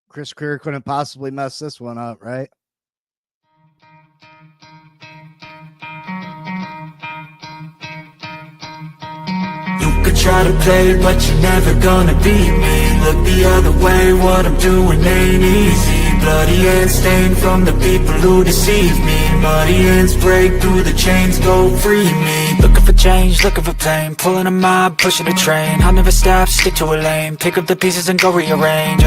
Chris Grier couldn't possibly mess this one up, right? You could try to play, but you're never gonna beat me. Look the other way, what I'm doing ain't easy. Bloody hands stained from the people who deceive me. Muddy hands break through the chains, go free me. Looking for change, looking for pain, pulling a mob, pushing a train. I'll never stop, stick to a lane, pick up the pieces and go rearrange.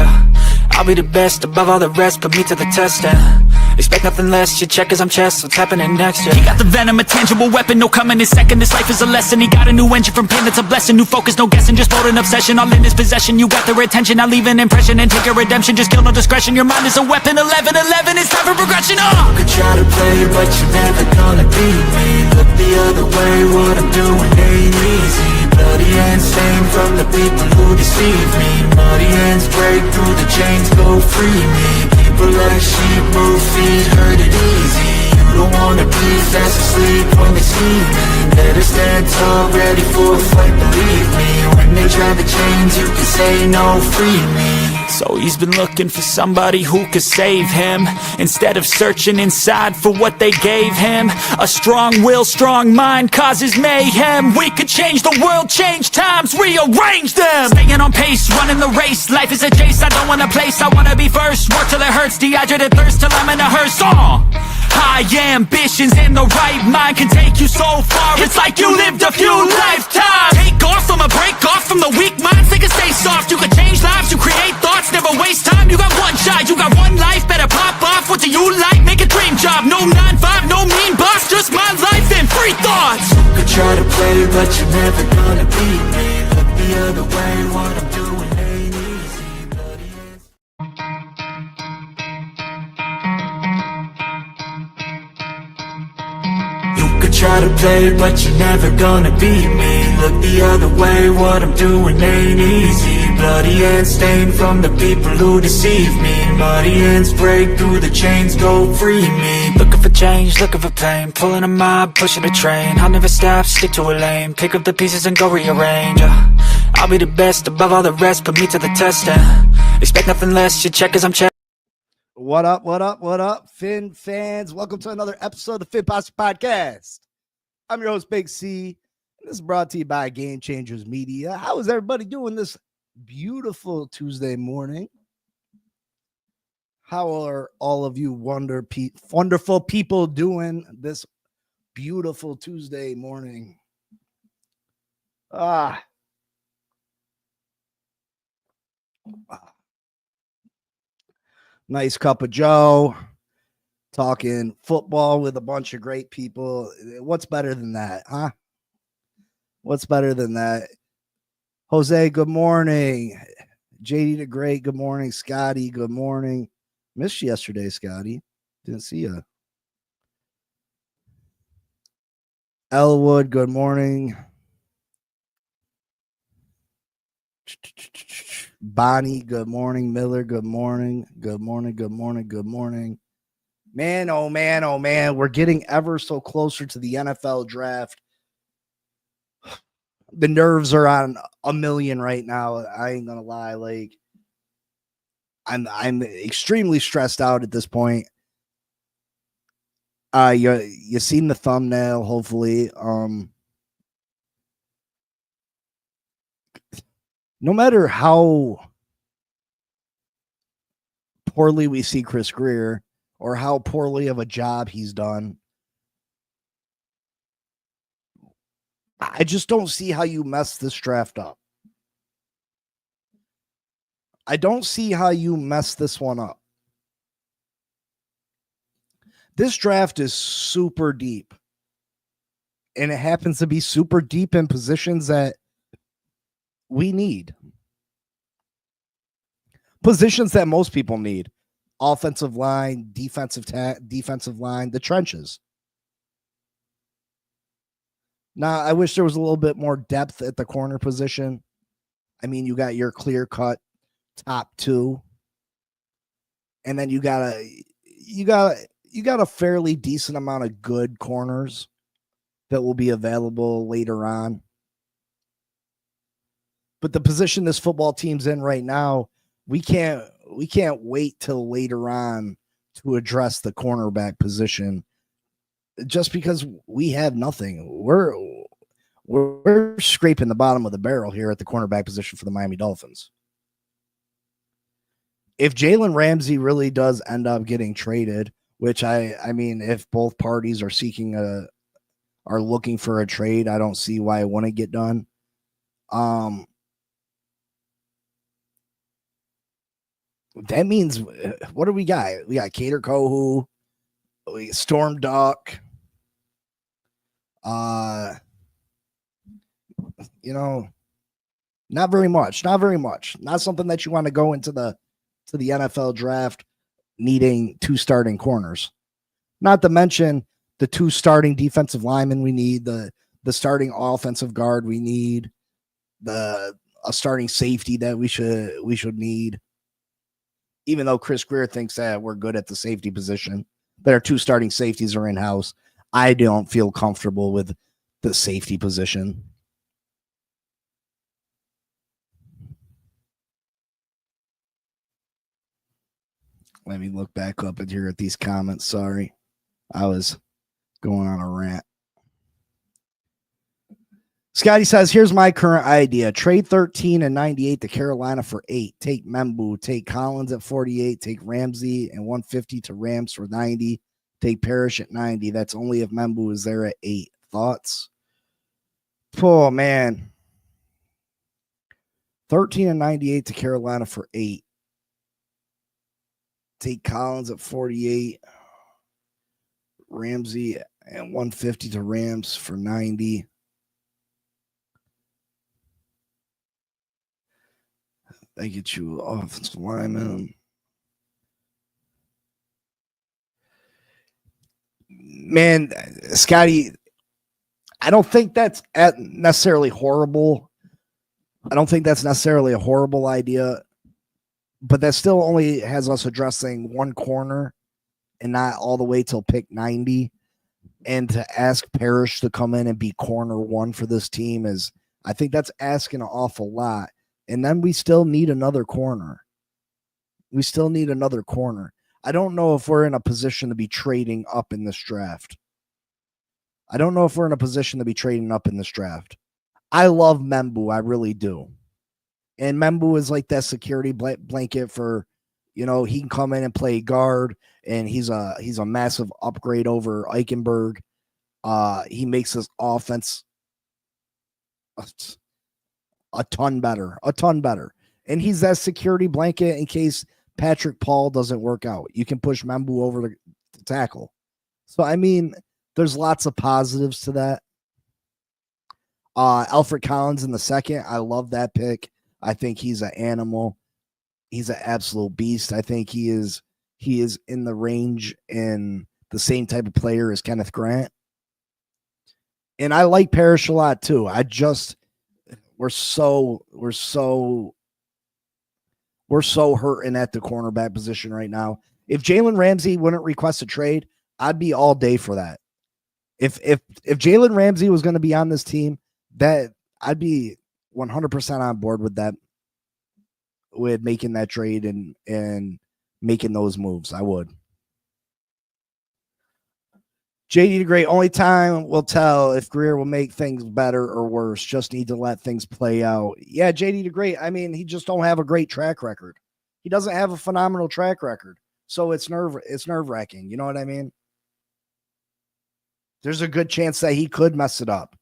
I'll be the best above all the rest, put me to the test and expect nothing less, your check is I'm chess, what's happening next, yeah. He got the venom, a tangible weapon, no coming in second. This life is a lesson, he got a new engine from pain, that's a blessing. New focus, no guessing, just vote an obsession. All in his possession, you got their attention. I'll leave an impression and take your redemption. Just kill no discretion, your mind is a weapon. 11-11, it's time for progression, You could try to play, but you're never gonna beat me. Look the other way, what I'm doing ain't easy. Bloody hands stained from the people who deceive me. Muddy hands break through the chains, go free me. People like sheep move feet, hurt it easy. You don't wanna be fast asleep when they see me. Better stand tall, ready for a fight, believe me. When they try the chains, you can say no, free me. So he's been looking for somebody who could save him, instead of searching inside for what they gave him. A strong will, strong mind causes mayhem. We could change the world, change times, rearrange them. Staying on pace, running the race. Life is a chase, I don't want a place. I wanna be first, work till it hurts. Dehydrated thirst till I'm in a hearse. High ambitions and the right mind can take you so far. It's like you lived a few lifetimes. Take off from a break off from the weak minds. They can stay soft, you can change lives, you create thoughts. Never waste time, you got one shot, you got one life. Better pop off, what do you like? Make a dream job, no 9-5, no mean boss. Just my life and free thoughts. You could try to play, but you're never gonna beat me. Look the other way, what I'm doing ain't easy. Bloody hands. You could try to play, but you're never gonna beat me. Look the other way, what I'm doing ain't easy. Bloody hands stained from the people who deceive me. Muddy hands break through the chains, go free me. Looking for change, looking for pain, pulling a mob, pushing a train. I'll never stop, stick to a lane, pick up the pieces and go rearrange. I'll be the best above all the rest, put me to the test and expect nothing less, your check is I'm check. What up, what up, what up, Finn fans? Welcome to another episode of the Finn Posse Podcast. I'm your host, Big C. This is brought to you by Game Changers Media. How is everybody doing this beautiful Tuesday morning? How are all of you wonderful people doing this beautiful Tuesday morning? Nice cup of Joe, talking football with a bunch of great people. What's better than that, huh? What's better than that? Jose, good morning. JD the Great, good morning. Scotty, good morning. Missed you yesterday, Scotty. Didn't see you. Elwood, good morning. Bonnie, good morning. Miller, good morning. Good morning, good morning, good morning. Man, oh man, oh man. We're getting ever so closer to the NFL draft. The nerves are on a million right now. I ain't gonna lie. Like, I'm extremely stressed out at this point. You seen the thumbnail, hopefully. No matter how poorly we see Chris Grier or how poorly of a job he's done, I just don't see how you mess this draft up. I don't see how you mess this one up. This draft is super deep. And it happens to be super deep in positions that we need. Positions that most people need. Offensive line, defensive line, the trenches. Now, I wish there was a little bit more depth at the corner position. I mean, you got your clear-cut top two. And then you got a fairly decent amount of good corners that will be available later on. But the position this football team's in right now, we can't wait till later on to address the cornerback position just because we have nothing. We're scraping the bottom of the barrel here at the cornerback position for the Miami Dolphins. If Jalen Ramsey really does end up getting traded, which I mean, if both parties are are looking for a trade, I don't see why it wouldn't get done. That means, what do we got? We got Cater Kohu, Storm Duck. Not very much. Not something that you want to go into the NFL draft needing 2 starting corners. Not to mention the 2 starting defensive linemen we need, the starting offensive guard we need, a starting safety that we should need. Even though Chris Grier thinks that we're good at the safety position, their 2 starting safeties are in-house. I don't feel comfortable with the safety position. Let me look back up and here at these comments. Sorry, I was going on a rant. Scotty says, here's my current idea. Trade 13 and 98 to Carolina for 8. Take Membu. Take Collins at 48. Take Ramsey and 150 to Rams for 90. Take Parrish at 90. That's only if Membu is there at 8. Thoughts? Oh, man. 13 and 98 to Carolina for 8. Take Collins at 48. Ramsey and 150 to Rams for 90. They get you offensive lineman. Man, Scotty, I don't think that's necessarily horrible. I don't think that's necessarily a horrible idea, but that still only has us addressing 1 corner and not all the way till pick 90. And to ask Parrish to come in and be corner 1 for this team I think that's asking an awful lot. And then we still need another corner. I don't know if we're in a position to be trading up in this draft. I love Membu. I really do. And Membu is like that security blanket for, he can come in and play guard, and he's a massive upgrade over Eichenberg. He makes his offense a ton better. And he's that security blanket in case Patrick Paul doesn't work out. You can push Membu over to tackle. So, I mean, there's lots of positives to that. Alfred Collins in the 2nd. I love that pick. I think he's an animal. He's an absolute beast. I think he is in the range and the same type of player as Kenneth Grant. And I like Parrish a lot too. We're so hurting at the cornerback position right now. If Jalen Ramsey wouldn't request a trade, I'd be all day for that. If Jalen Ramsey was going to be on this team, that I'd be 100% on board with that, with making that trade and making those moves. I would. JD the Great, only time will tell if Grier will make things better or worse. Just need to let things play out. Yeah, JD the Great, I mean, he just don't have a great track record. He doesn't have a phenomenal track record. So it's nerve-wracking. You know what I mean? There's a good chance that he could mess it up.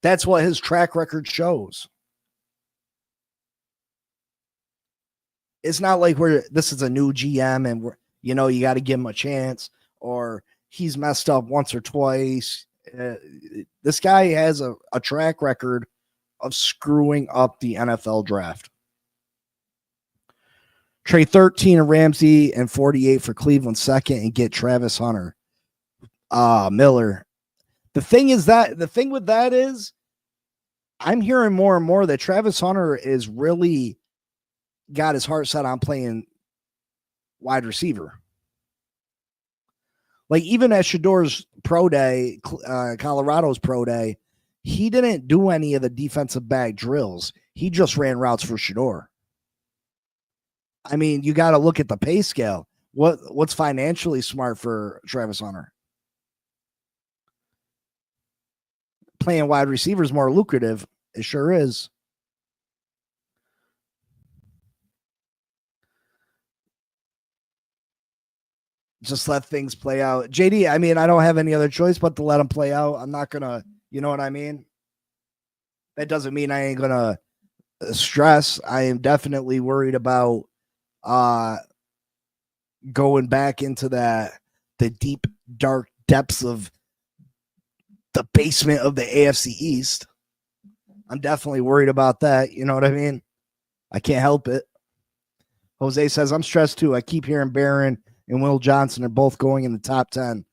That's what his track record shows. It's not like this is a new GM and you got to give him a chance, or he's messed up once or twice. This guy has a track record of screwing up the NFL draft. Trade 13 of Ramsey and 48 for Cleveland 2nd and get Travis Hunter. Miller. The thing with that is I'm hearing more and more that Travis Hunter is really got his heart set on playing wide receiver. Like even at Shador's pro day, Colorado's pro day, he didn't do any of the defensive back drills. He just ran routes for Shador. I mean, you got to look at the pay scale. What's financially smart for Travis Hunter? Playing wide receiver is more lucrative. It sure is. Just let things play out. JD, I mean, I don't have any other choice but to let them play out. I'm not going to, you know what I mean? That doesn't mean I ain't going to stress. I am definitely worried about going back into the deep, dark depths of the basement of the AFC East. I'm definitely worried about that. You know what I mean? I can't help it. Jose says, I'm stressed too. I keep hearing Barron and Will Johnson are both going in the top 10.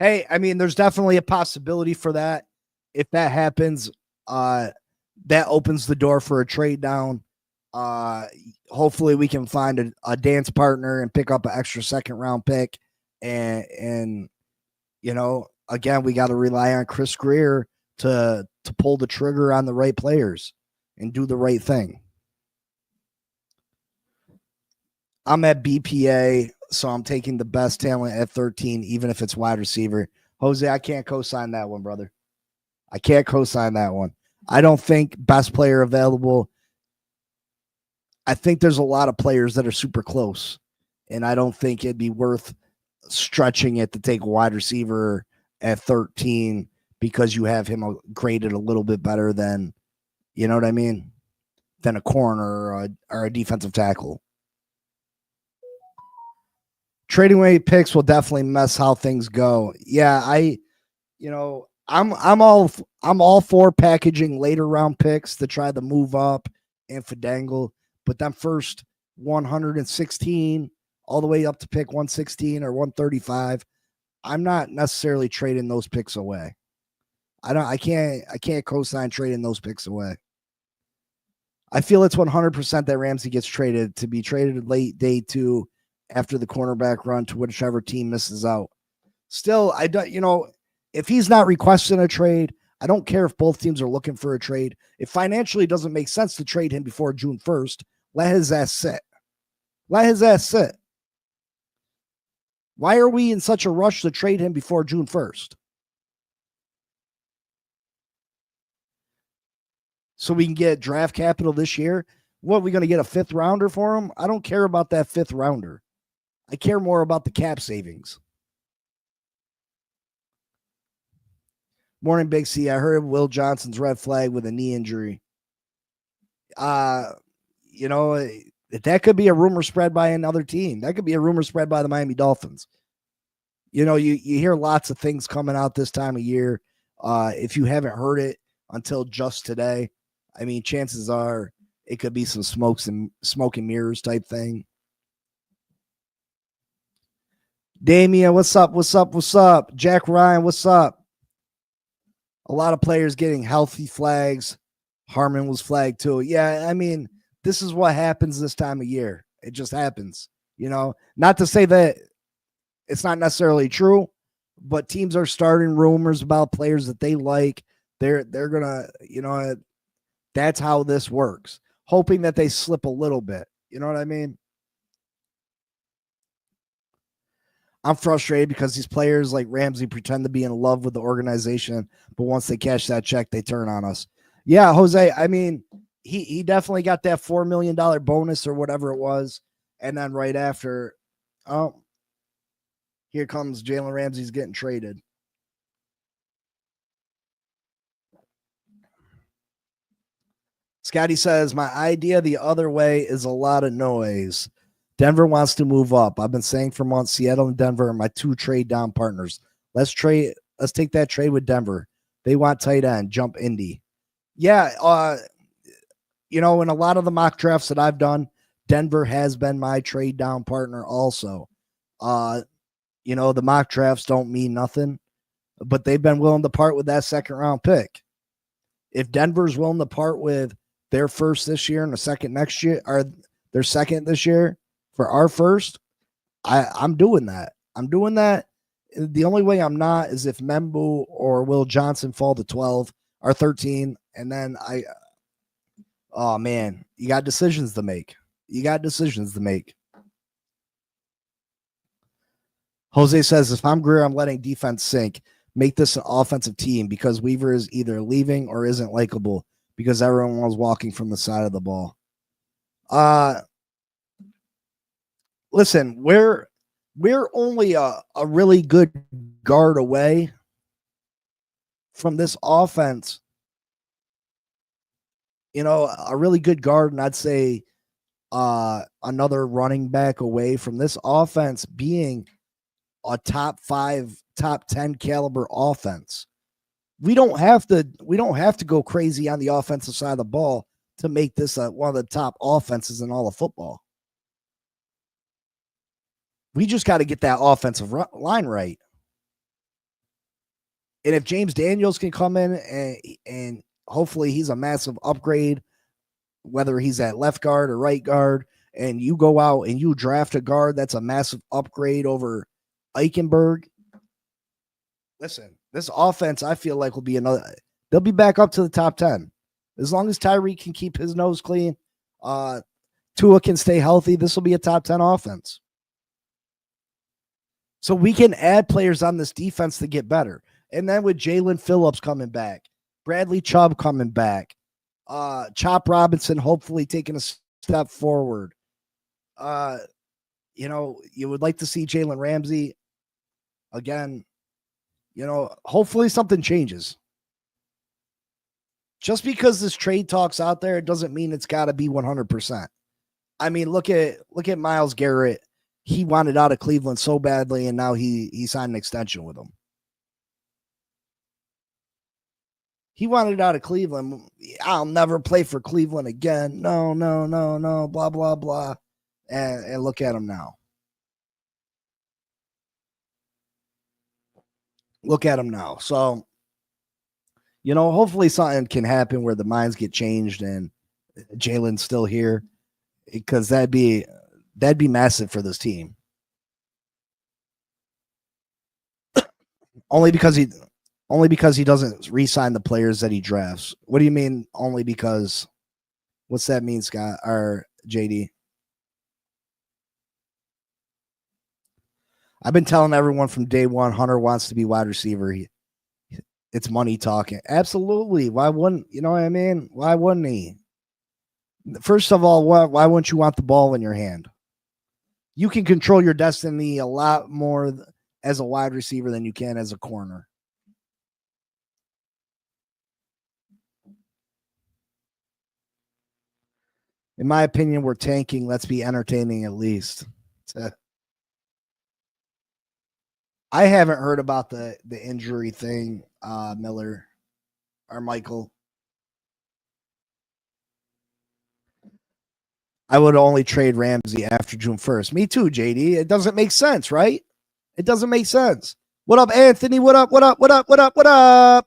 Hey, I mean, there's definitely a possibility for that. If that happens, that opens the door for a trade down. Hopefully we can find a dance partner and pick up an extra second round pick. And you know, again, we got to rely on Chris Grier to pull the trigger on the right players and do the right thing. I'm at BPA, so I'm taking the best talent at 13, even if it's wide receiver. Jose, I can't co-sign that one, brother. I can't co-sign that one. I don't think best player available. I think there's a lot of players that are super close, and I don't think it'd be worth stretching it to take a wide receiver at 13 because you have him graded a little bit better than, you know what I mean, than a corner or a defensive tackle. Trading away picks will definitely mess how things go. Yeah, I'm all for packaging later round picks to try to move up and finagle, but then first 116 all the way up to pick 116 or 135, I'm not necessarily trading those picks away. I can't co-sign trading those picks away. I feel it's 100% that Ramsey gets traded, to be traded late day 2 after the cornerback run to whichever team misses out. Still, I don't, if he's not requesting a trade, I don't care if both teams are looking for a trade. If financially it doesn't make sense to trade him before June 1st, let his ass sit. Let his ass sit. Why are we in such a rush to trade him before June 1st? So we can get draft capital this year? What, are we going to get a 5th rounder for him? I don't care about that 5th rounder. I care more about the cap savings. Morning, Big C. I heard Will Johnson's red flag with a knee injury. That could be a rumor spread by another team. That could be a rumor spread by the Miami Dolphins. You hear lots of things coming out this time of year. If you haven't heard it until just today, I mean, chances are it could be some smoke and mirrors type thing. Damien, what's up? What's up? What's up? Jack Ryan, what's up? A lot of players getting healthy flags. Harmon was flagged too. Yeah, I mean, this is what happens this time of year. It just happens. Not to say that it's not necessarily true, but teams are starting rumors about players that they like. They're gonna, that's how this works. Hoping that they slip a little bit. You know what I mean? I'm frustrated because these players like Ramsey pretend to be in love with the organization, but once they cash that check, they turn on us. Yeah, Jose, I mean, he definitely got that $4 million bonus or whatever it was. And then right after, here comes Jalen Ramsey's getting traded. Scotty says, my idea the other way is a lot of noise. Denver wants to move up. I've been saying for months, Seattle and Denver are my 2 trade down partners. Let's take that trade with Denver. They want tight end, jump Indy. Yeah, in a lot of the mock drafts that I've done, Denver has been my trade down partner also. The mock drafts don't mean nothing, but they've been willing to part with that second round pick. If Denver's willing to part with their first this year and the second next year, or their second this year for our first, I'm doing that. I'm doing that. The only way I'm not is if Membu or Will Johnson fall to 12 or 13, and then oh man, you got decisions to make. You got decisions to make. Jose says, if I'm Grier, I'm letting defense sink. Make this an offensive team because Weaver is either leaving or isn't likable because everyone was walking from the side of the ball. Listen, we're only a really good guard away from this offense. A really good guard, and I'd say another running back away from this offense being a top 5, top 10 caliber offense. We don't have to go crazy on the offensive side of the ball to make this one of the top offenses in all of football. We just got to get that offensive line right. And if James Daniels can come in and hopefully he's a massive upgrade, whether he's at left guard or right guard, and you go out and you draft a guard that's a massive upgrade over Eichenberg. Listen, this offense, I feel like, will be they'll be back up to the top 10. As long as Tyreek can keep his nose clean, Tua can stay healthy, this will be a top 10 offense. So we can add players on this defense to get better. And then with Jalen Phillips coming back, Bradley Chubb coming back, Chop Robinson hopefully taking a step forward. You would like to see Jalen Ramsey again. Hopefully something changes. Just because this trade talk's out there, it doesn't mean it's got to be 100%. I mean, look at Myles Garrett. He wanted out of Cleveland so badly, and now he signed an extension with them. He wanted out of Cleveland. I'll never play for Cleveland again. No, blah, blah, blah. And look at him now. Look at him now. So, hopefully something can happen where the minds get changed and Jalen's still here, because that'd be massive for this team. Only because he doesn't re-sign the players that he drafts. What do you mean only because? What's that mean, Scott or JD? I've been telling everyone from day one, Hunter wants to be wide receiver. It's money talking. Absolutely. Why wouldn't, you know what I mean? Why wouldn't he? First of all, why wouldn't you want the ball in your hand? You can control your destiny a lot more as a wide receiver than you can as a corner. In my opinion, we're tanking. Let's be entertaining at least. I haven't heard about the injury thing, Miller or Michael. I would only trade Ramsey after June 1st. Me too, JD. It doesn't make sense, right? It doesn't make sense. What up, Anthony? What up? What up? What up? What up? What up?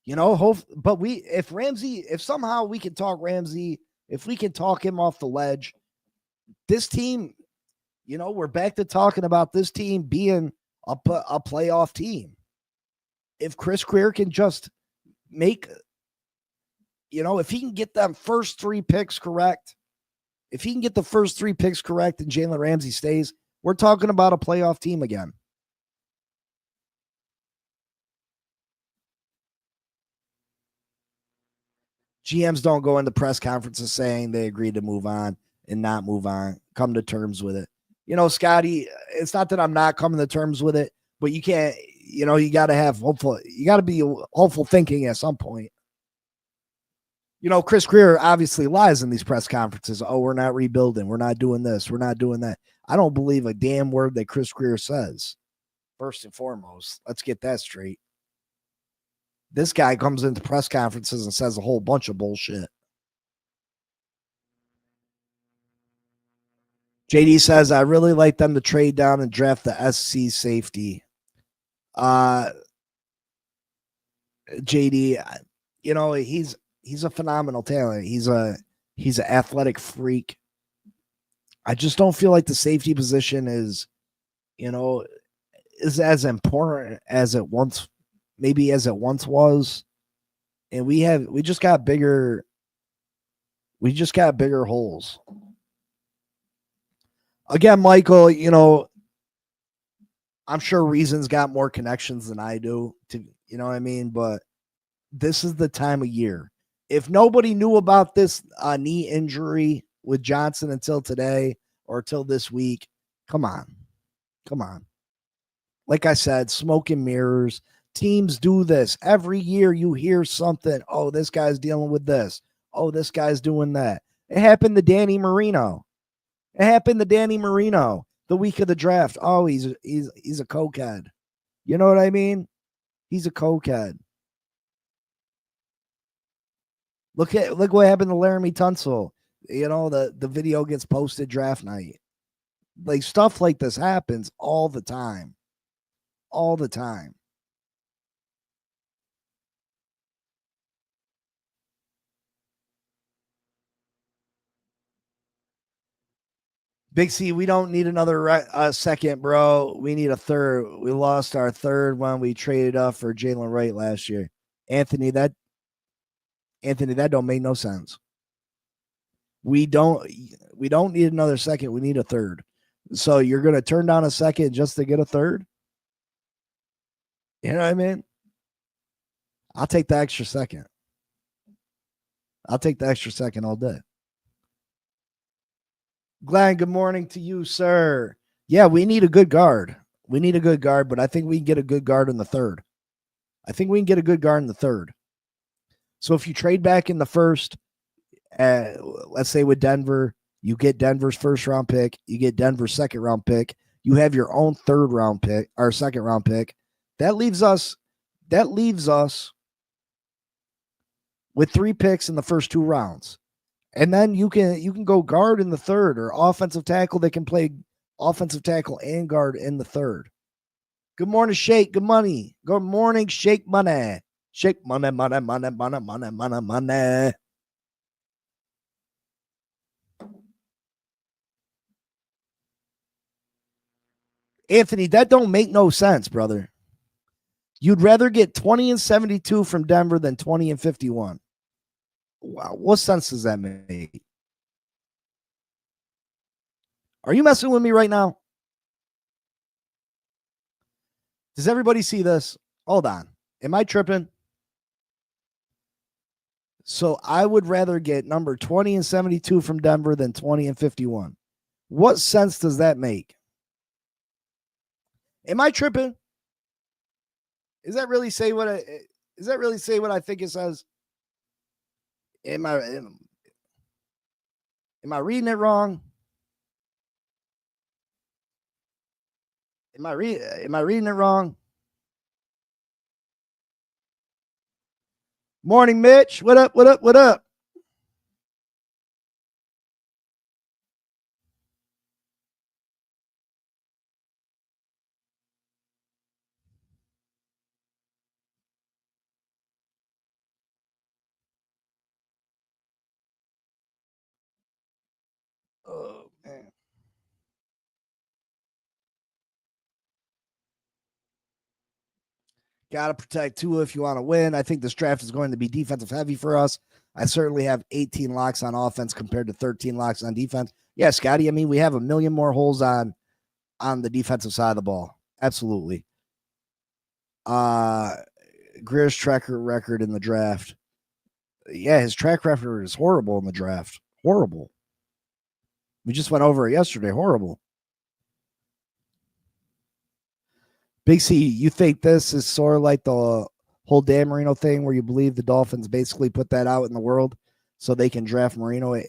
But if somehow we can talk Ramsey, if we can talk him off the ledge, this team, we're back to talking about this team being a playoff team. If Chris Grier can just make, if he can get them first 3 picks correct, if he can get the first 3 picks correct and Jalen Ramsey stays, we're talking about a playoff team again. GMs don't go into press conferences saying they agreed to move on and not move on, come to terms with it. Scotty, it's not that I'm not coming to terms with it, but you can't, you got to have you got to be hopeful thinking at some point. Chris Grier obviously lies in these press conferences. Oh, we're not rebuilding. We're not doing this. We're not doing that. I don't believe a damn word that Chris Grier says. First and foremost, let's get that straight. This guy comes into press conferences and says a whole bunch of bullshit. JD says, I really like them to trade down and draft the SC safety. JD, he's a phenomenal talent. He's an athletic freak. I just don't feel like the safety position is as important as it once was. And we just got bigger We just got bigger holes. Again, Michael, I'm sure Reason's got more connections than I do, you know what I mean? But this is the time of year. If nobody knew about this knee injury with Johnson until today or till this week, come on. Like I said, smoke and mirrors. Teams do this. Every year you hear something. Oh, this guy's dealing with this. Oh, this guy's doing that. It happened to Danny Marino. The week of the draft. Oh, he's a cokehead. You know what I mean? He's a cokehead. Look what happened to Laramie Tunsil. The video gets posted draft night. Like stuff like this happens all the time. All the time. Big C, we don't need another second, bro. We need a third. We lost our third when we traded up for Jalen Wright last year. Anthony, that don't make no sense. We don't need another second. We need a third. So you're going to turn down a second just to get a third? You know what I mean? I'll take the extra second. I'll take the extra second all day. Glenn, good morning to you, sir. Yeah, we need a good guard. But I think we can get a good guard in the third. So if you trade back in the first, let's say with Denver, you get Denver's first round pick, you get Denver's second round pick, you have your own third round pick or second round pick. That leaves us with 3 picks in the first 2 rounds. And then you can go guard in the third or offensive tackle that can play offensive tackle and guard in the third. Good morning, Shake. Good money. Good morning, Shake Money. Shake money. Anthony, that don't make no sense, brother. You'd rather get 20 and 72 from Denver than 20 and 51. Wow, what sense does that make? Are you messing with me right now? Does everybody see this? Hold on. Am I tripping? So I would rather get number 20 and 72 from Denver than 20 and 51. What sense does that make? Am I tripping? Does that really say what I think it says? Am I reading it wrong? Am I reading it wrong? Morning, Mitch. What up? Oh, man. Got to protect Tua if you want to win. I think this draft is going to be defensive heavy for us. I certainly have 18 locks on offense compared to 13 locks on defense. Yeah, Scotty, I mean, we have a million more holes on the defensive side of the ball. Absolutely. Grier's track record in the draft. Yeah, his track record is horrible in the draft. Horrible. We just went over it yesterday. Horrible. Big C, you think this is sort of like the whole Dan Marino thing where you believe the Dolphins basically put that out in the world so they can draft Marino?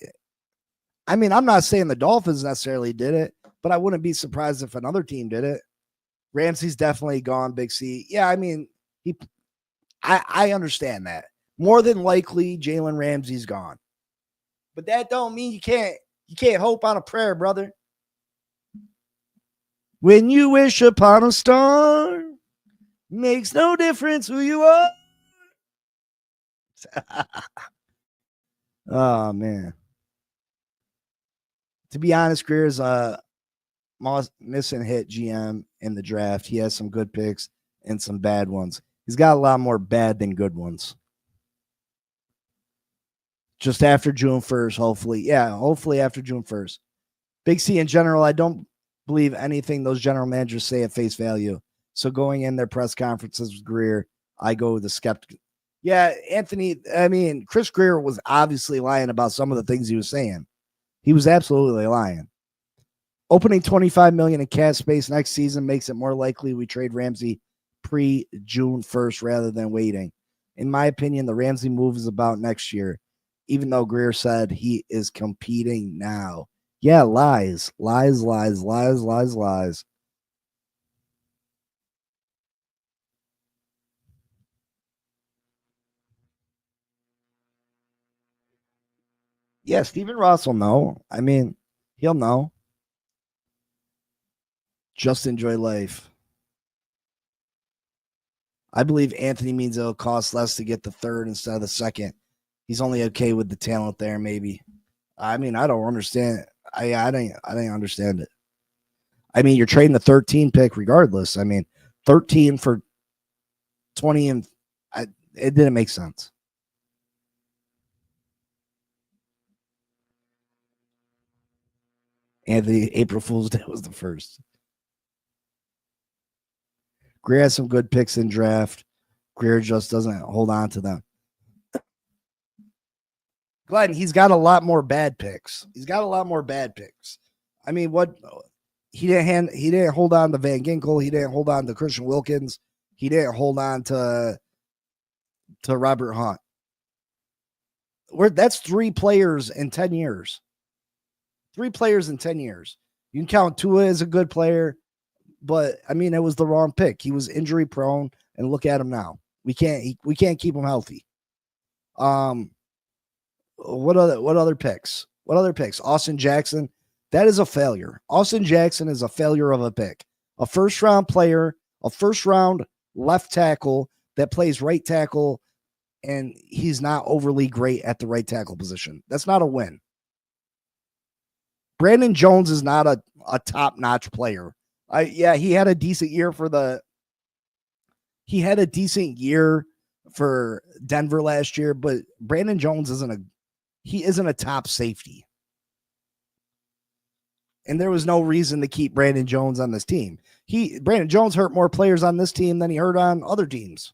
I mean, I'm not saying the Dolphins necessarily did it, but I wouldn't be surprised if another team did it. Ramsey's definitely gone, Big C. Yeah, I mean, I understand that. More than likely, Jalen Ramsey's gone. But that don't mean you can't hope on a prayer, brother. When you wish upon a star, makes no difference who you are. Oh, man. To be honest, Grier's missing hit GM in the draft. He has some good picks and some bad ones. He's got a lot more bad than good ones. Just after June 1st, hopefully. Yeah, hopefully after June 1st. Big C in general, I don't believe anything those general managers say at face value. So going in their press conferences with Grier, I go with the skeptic. Yeah, Anthony, I mean, Chris Grier was obviously lying about some of the things he was saying. He was absolutely lying. Opening $25 million in cap space next season makes it more likely we trade Ramsey pre-June 1st rather than waiting. In my opinion, the Ramsey move is about next year, even though Grier said he is competing now. Yeah, lies. Yeah, Stephen Ross will know. I mean, he'll know. Just enjoy life. I believe Anthony means it'll cost less to get the third instead of the second. He's only okay with the talent there, maybe. I mean, I don't understand. I didn't understand it. I mean, you're trading the 13 pick regardless. I mean, 13 for 20 and it didn't make sense. Anthony, April Fool's Day was the first. Grier has some good picks in draft. Grier just doesn't hold on to them. Glenn, he's got a lot more bad picks. I mean, what he didn't hold on to Van Ginkel. He didn't hold on to Christian Wilkins. He didn't hold on to Robert Hunt. That's 3 players in 10 years. 3 players in 10 years. You can count Tua as a good player, but I mean, it was the wrong pick. He was injury prone, and look at him now. We can't keep him healthy. What other picks? Austin Jackson. That is a failure. Austin Jackson is a failure of a pick. A first round player, a first round left tackle that plays right tackle, and he's not overly great at the right tackle position. That's not a win. Brandon Jones is not a top-notch player. He had a decent year for Denver last year, but Brandon Jones isn't a top safety. And there was no reason to keep Brandon Jones on this team. Brandon Jones hurt more players on this team than he hurt on other teams.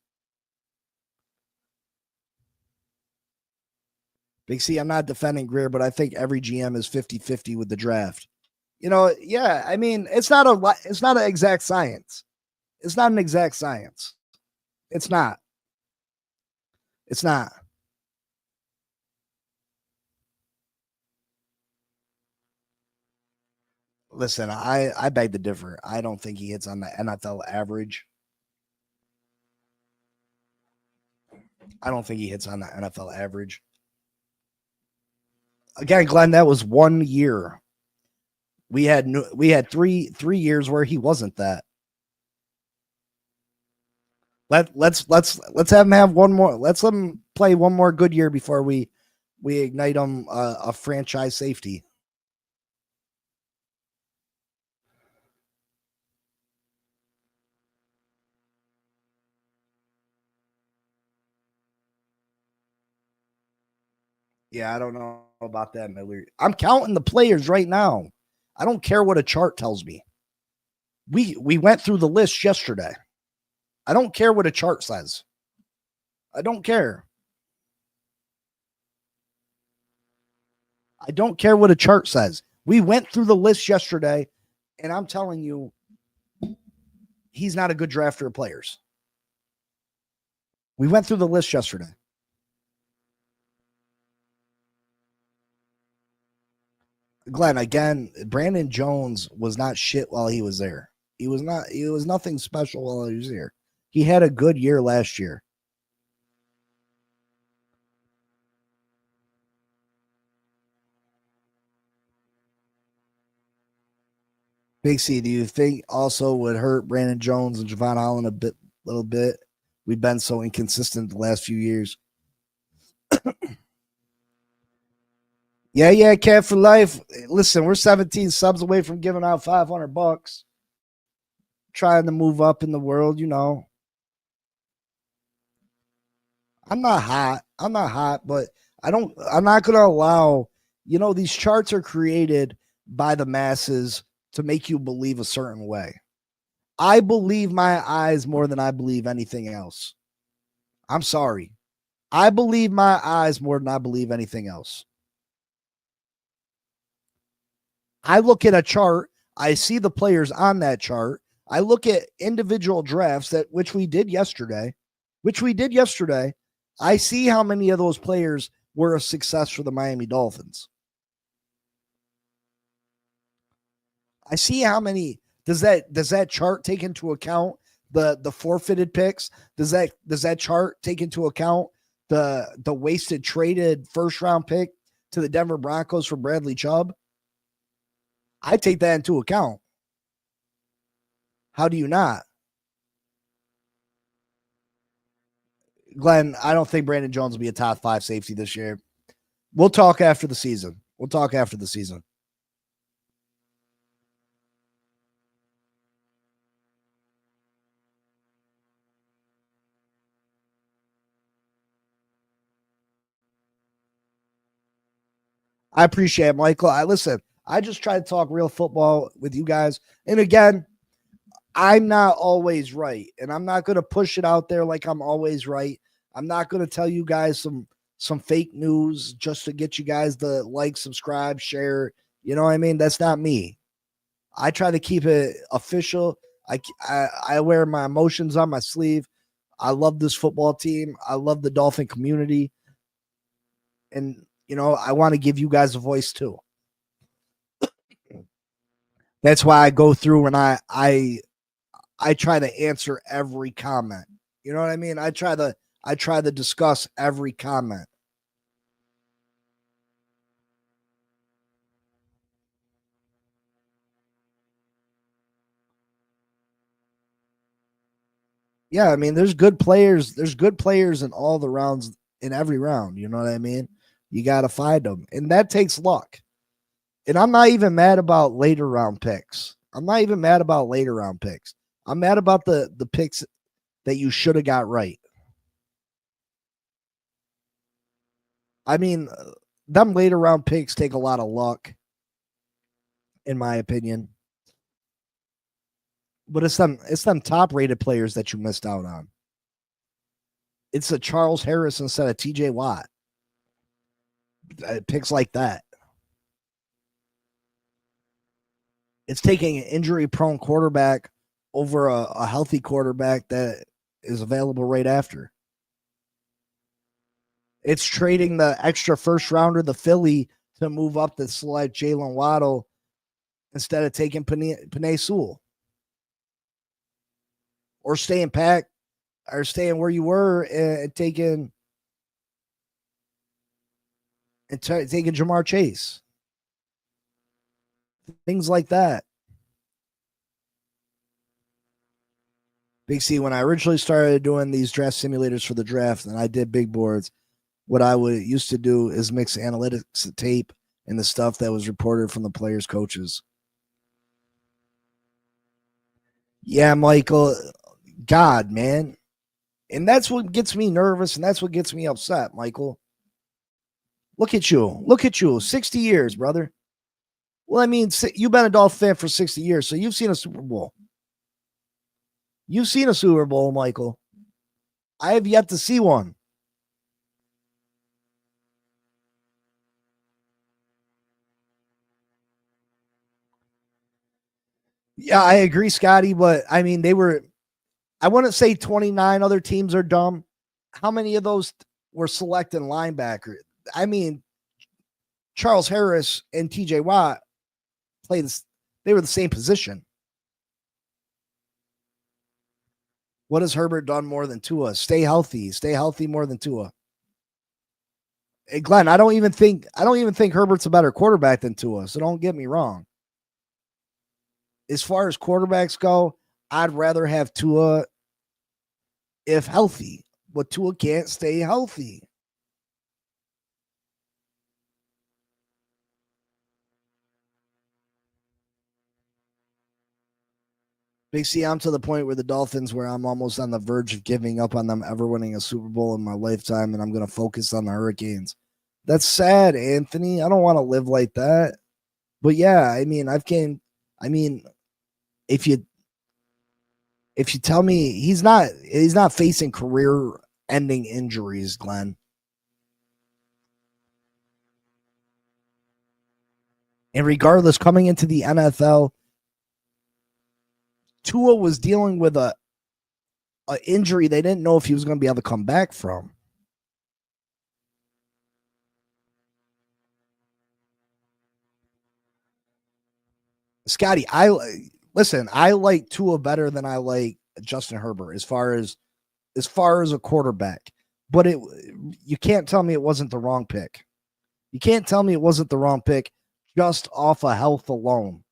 Big C, I'm not defending Grier, but I think every GM is 50-50 with the draft. Yeah, I mean, it's not an exact science. It's not an exact science. It's not. Listen, I beg to differ. I don't think he hits on the NFL average. I don't think he hits on the NFL average. Again, Glenn, that was 1 year. We had 3 years where he wasn't that. Let's have him have one more. Let's let him play one more good year before we ignite him a franchise safety. Yeah, I don't know about that, Miller. I'm counting the players right now. I don't care what a chart tells me. We went through the list yesterday. I don't care what a chart says. I don't care. I don't care what a chart says. We went through the list yesterday, and I'm telling you, he's not a good drafter of players. We went through the list yesterday. Glenn, again, Brandon Jones was not shit while he was there. He was nothing special while he was here. He had a good year last year. Big C, do you think also would hurt Brandon Jones and Javon Holland a little bit? We've been so inconsistent the last few years. Yeah, Cat for life. Listen, we're 17 subs away from giving out $500. Trying to move up in the world, I'm not hot, but I'm not going to allow, these charts are created by the masses to make you believe a certain way. I believe my eyes more than I believe anything else. I'm sorry. I believe my eyes more than I believe anything else. I look at a chart, I see the players on that chart. I look at individual drafts which we did yesterday. I see how many of those players were a success for the Miami Dolphins. I see how many. Does that chart take into account the forfeited picks? Does that chart take into account the wasted traded first round pick to the Denver Broncos for Bradley Chubb? I take that into account. How do you not? Glenn, I don't think Brandon Jones will be a top 5 safety this year. We'll talk after the season. I appreciate it, Michael. I just try to talk real football with you guys. And again, I'm not always right. And I'm not going to push it out there like I'm always right. I'm not going to tell you guys some fake news just to get you guys to like, subscribe, share. You know what I mean? That's not me. I try to keep it official. I wear my emotions on my sleeve. I love this football team. I love the Dolphin community. And, I want to give you guys a voice too. That's why I go through and I try to answer every comment. You know what I mean? I try to discuss every comment. Yeah, I mean, there's good players. There's good players in all the rounds, in every round. You know what I mean? You got to find them, and that takes luck. And I'm not even mad about later round picks. I'm mad about the picks that you should have got right. I mean, them later round picks take a lot of luck, in my opinion. But it's them top rated players that you missed out on. It's a Charles Harris instead of TJ Watt. Picks like that. It's taking an injury prone quarterback over a healthy quarterback that is available right after. It's trading the extra first rounder, the Philly, to move up to select Jalen Waddle instead of taking Penei Sewell. Or staying where you were and taking Jamar Chase. Things like that. Big C, when I originally started doing these draft simulators for the draft and I did big boards, what I used to do is mix analytics tape and the stuff that was reported from the players' coaches. Yeah, Michael, God, man. And that's what gets me nervous and that's what gets me upset, Michael. Look at you. 60 years, brother. Well, I mean, you've been a Dolphin fan for 60 years, so you've seen a Super Bowl. You've seen a Super Bowl, Michael. I have yet to see one. Yeah, I agree, Scotty, but I mean, I wouldn't say 29 other teams are dumb. How many of those were selecting linebacker? I mean, Charles Harris and TJ Watt they were the same position. What has Herbert done more than Tua? Stay healthy more than Tua. Hey, Glenn, I don't even think Herbert's a better quarterback than Tua, so don't get me wrong. As far as quarterbacks go, I'd rather have Tua if healthy, but Tua can't stay healthy. Big C, I'm to the point where the Dolphins, where I'm almost on the verge of giving up on them ever winning a Super Bowl in my lifetime, and I'm going to focus on the Hurricanes. That's sad, Anthony. I don't want to live like that. But yeah, I mean, if you tell me he's not facing career ending injuries, Glenn. And regardless, coming into the NFL, Tua was dealing with a injury they didn't know if he was going to be able to come back from. Scotty, I like Tua better than I like Justin Herbert as far as a quarterback. But you can't tell me it wasn't the wrong pick. You can't tell me it wasn't the wrong pick just off of health alone.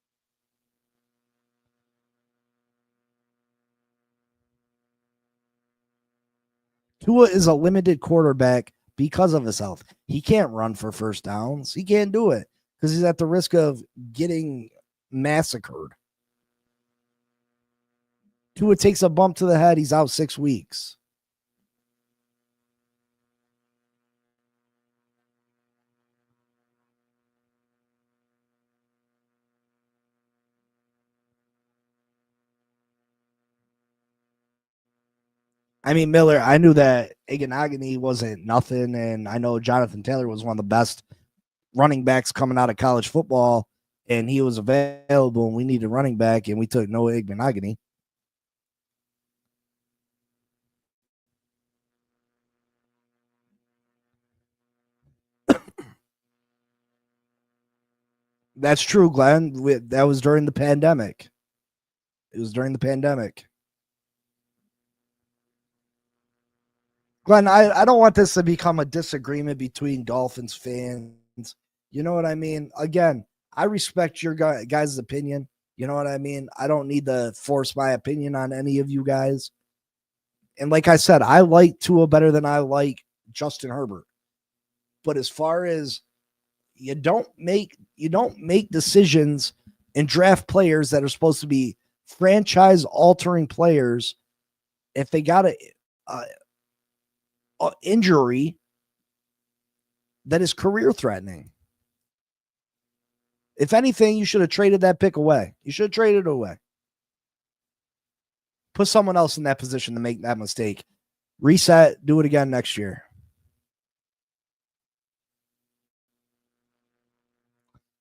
Tua is a limited quarterback because of his health. He can't run for first downs. He can't do it because he's at the risk of getting massacred. Tua takes a bump to the head. He's out 6 weeks. I mean, Miller, I knew that Iganagani wasn't nothing, and I know Jonathan Taylor was one of the best running backs coming out of college football, and he was available, and we needed a running back, and we took Noah Iganagani. That's true, Glenn. That was during the pandemic. It was during the pandemic. Glenn, I don't want this to become a disagreement between Dolphins fans. You know what I mean? Again, I respect your guys' opinion. You know what I mean? I don't need to force my opinion on any of you guys. And like I said, I like Tua better than I like Justin Herbert. But as far as you don't make decisions and draft players that are supposed to be franchise altering players if they got a injury that is career threatening. If anything, you should have traded that pick away. You should have traded it away. Put someone else in that position to make that mistake. Reset, do it again next year.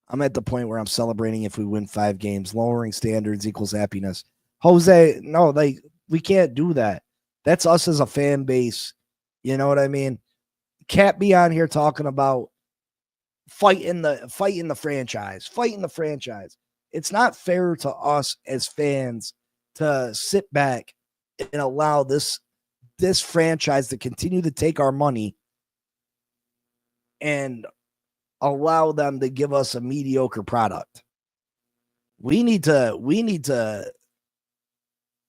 I'm at the point where I'm celebrating if we win 5 games. Lowering standards equals happiness. Jose, no, we can't do that. That's us as a fan base. You know what I mean? Can't be on here talking about fighting the franchise. It's not fair to us as fans to sit back and allow this franchise to continue to take our money and allow them to give us a mediocre product. We need to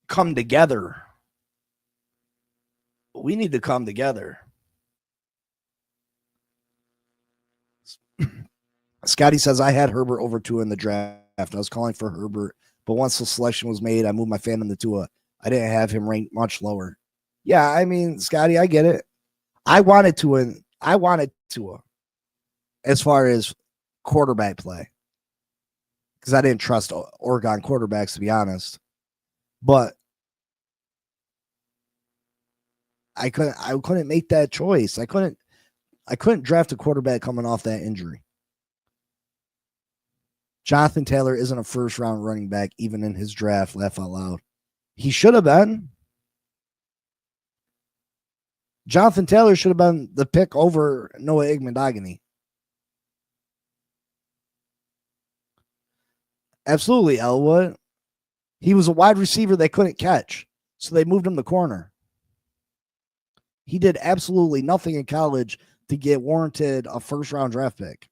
come together. We need to come together. Scotty says I had Herbert over Tua in the draft. I was calling for Herbert, but once the selection was made, I moved my fandom to Tua. I didn't have him ranked much lower. Yeah, I mean, Scotty, I get it. I wanted Tua as far as quarterback play because I didn't trust Oregon quarterbacks, to be honest. But I couldn't make that choice. I couldn't draft a quarterback coming off that injury. Jonathan Taylor isn't a first round running back, even in his draft. Laugh out loud. He should have been. Jonathan Taylor should have been the pick over Noah Igmandogany. Absolutely, Elwood. He was a wide receiver they couldn't catch, so they moved him to corner. He did absolutely nothing in college to get warranted a first round draft pick.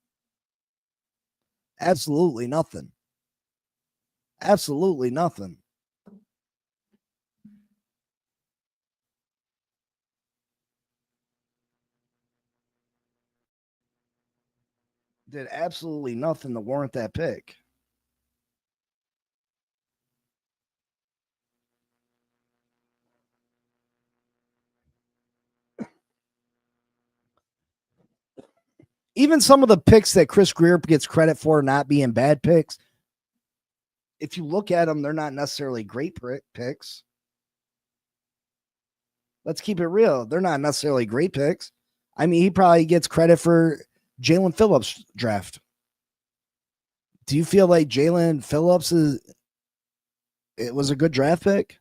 Absolutely nothing. Absolutely nothing. Did absolutely nothing to warrant that pick. even some of the picks that Chris Grier gets credit for not being bad picks, if you look at them, they're not necessarily great picks. Let's keep it real. They're not necessarily great picks. I mean, he probably gets credit for Jalen Phillips' draft. Do you feel like Jalen Phillips it was a good draft pick?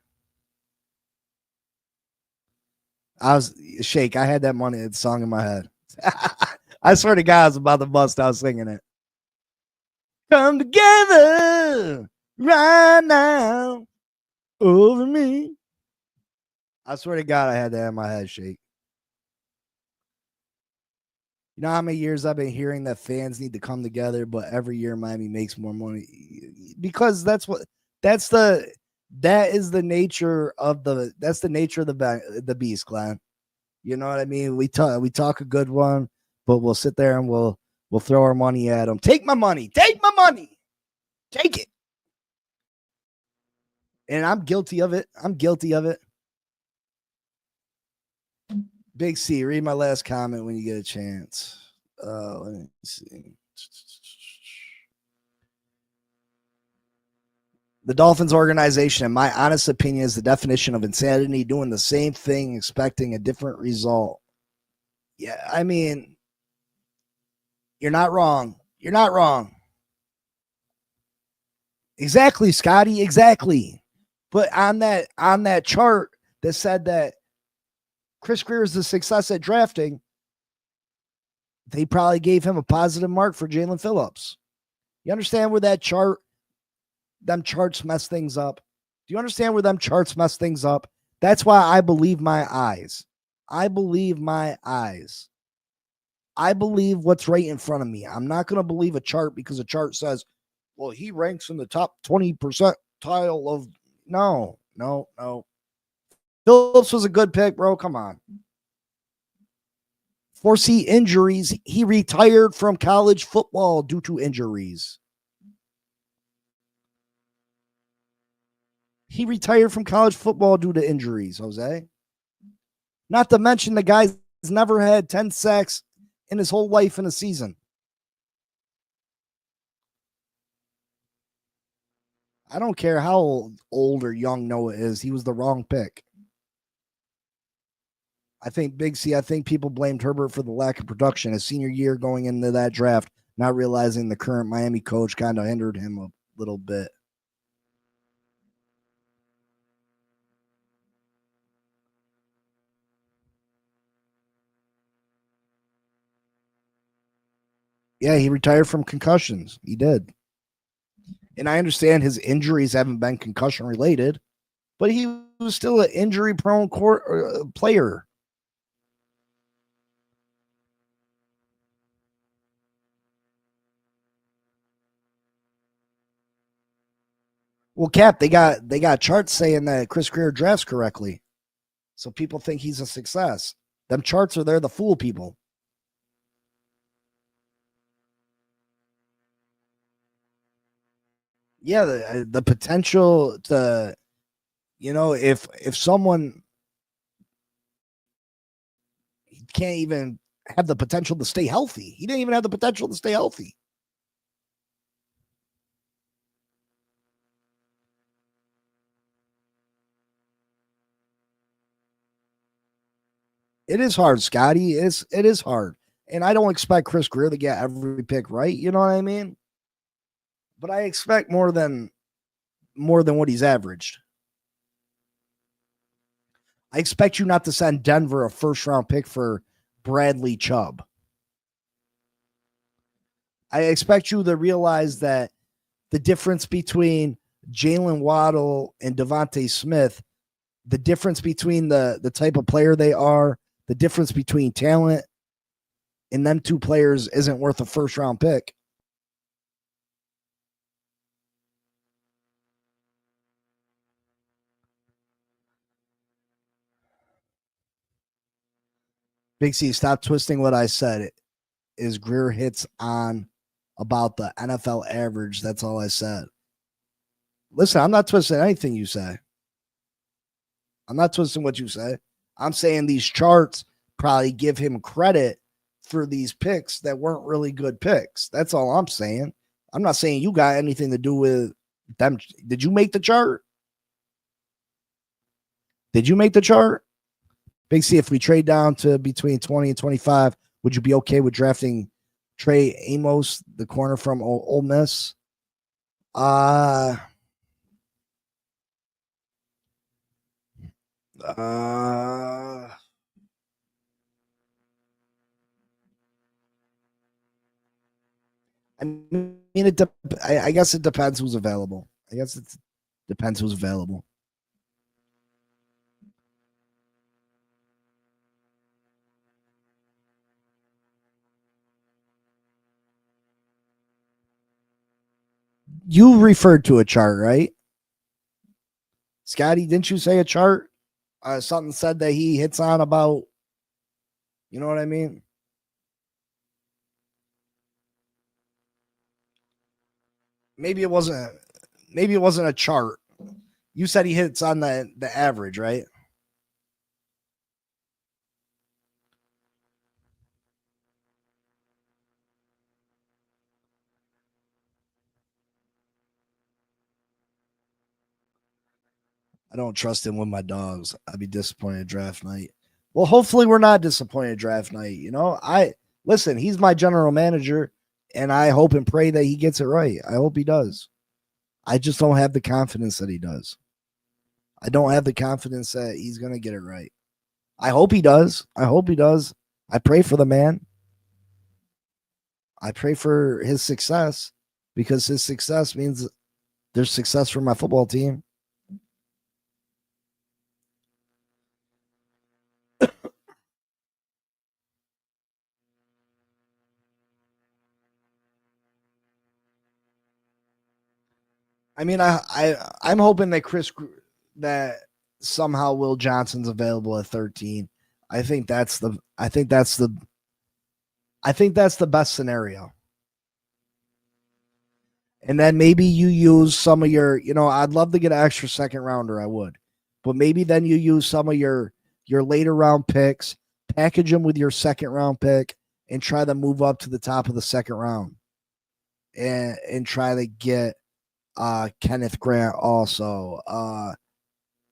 I had that money song in my head. I swear to God, I was about to bust out singing it. Come together right now over me. I swear to God, I had that in my head, Shake. You know how many years I've been hearing that fans need to come together, but every year Miami makes more money because that is the nature of the beast, Glenn. You know what I mean? We talk a good one, but we'll sit there and we'll throw our money at them. Take my money. Take my money. Take it. And I'm guilty of it. Big C, read my last comment when you get a chance. Let me see. The Dolphins organization, in my honest opinion, is the definition of insanity, doing the same thing, expecting a different result. Yeah, I mean, you're not wrong. You're not wrong. Exactly, Scotty, exactly. But on that chart that said that Chris Grier is the success at drafting, they probably gave him a positive mark for Jalen Phillips. You understand where them charts mess things up? Do you understand where them charts mess things up? That's why I believe my eyes. I believe what's right in front of me. I'm not going to believe a chart because a chart says, well, he ranks in the top 20 percentile of. No. Phillips was a good pick, bro. Come on. Foresee injuries. He retired from college football due to injuries. He retired from college football due to injuries, Jose. Not to mention the guy's never had 10 sacks in his whole life in a season. I don't care how old or young Noah is. He was the wrong pick. I think Big C, I think people blamed Herbert for the lack of production his senior year going into that draft, not realizing the current Miami coach kind of hindered him a little bit. Yeah, he retired from concussions. He did. And I understand his injuries haven't been concussion related, but he was still an injury prone player. Well, Cap, they got charts saying that Chris Grier drafts correctly. So people think he's a success. Them charts are there to fool people. Yeah, the potential to, if someone can't even have the potential to stay healthy, he didn't even have the potential to stay healthy. It is hard, Scotty. It is hard. And I don't expect Chris Grier to get every pick right. You know what I mean? But I expect more than what he's averaged. I expect you not to send Denver a first round pick for Bradley Chubb. I expect you to realize that the difference between Jalen Waddle and Devontae Smith, the difference between the type of player they are, the difference between talent and them two players isn't worth a first round pick. Big C, stop twisting what I said. It is Grier hits on about the NFL average. That's all I said. Listen, I'm not twisting anything you say. I'm not twisting what you say. I'm saying these charts probably give him credit for these picks that weren't really good picks. That's all I'm saying. I'm not saying you got anything to do with them. Did you make the chart? Did you make the chart? Big C, if we trade down to between 20 and 25, would you be okay with drafting Trey Amos, the corner from Ole Miss? Uh, I mean, I guess it depends who's available. I guess it depends who's available. You referred to a chart, right? Scotty, didn't you say a chart? Something said that he hits on about, you know what I mean? Maybe it wasn't a chart. You said he hits on the average, right? I don't trust him with my dogs. I'd be disappointed draft night. Well, hopefully we're not disappointed draft night. You know, listen, he's my general manager, and I hope and pray that he gets it right. I hope he does. I just don't have the confidence that he does. I don't have the confidence that he's going to get it right. I hope he does. I hope he does. I pray for the man. I pray for his success because his success means there's success for my football team. I mean, I'm hoping that that somehow Will Johnson's available at 13. I think that's the best scenario. And then maybe you use some of your, I'd love to get an extra second rounder, I would. But maybe then you use some of your later round picks, package them with your second round pick, and try to move up to the top of the second round. And try to get Kenneth Grant also, a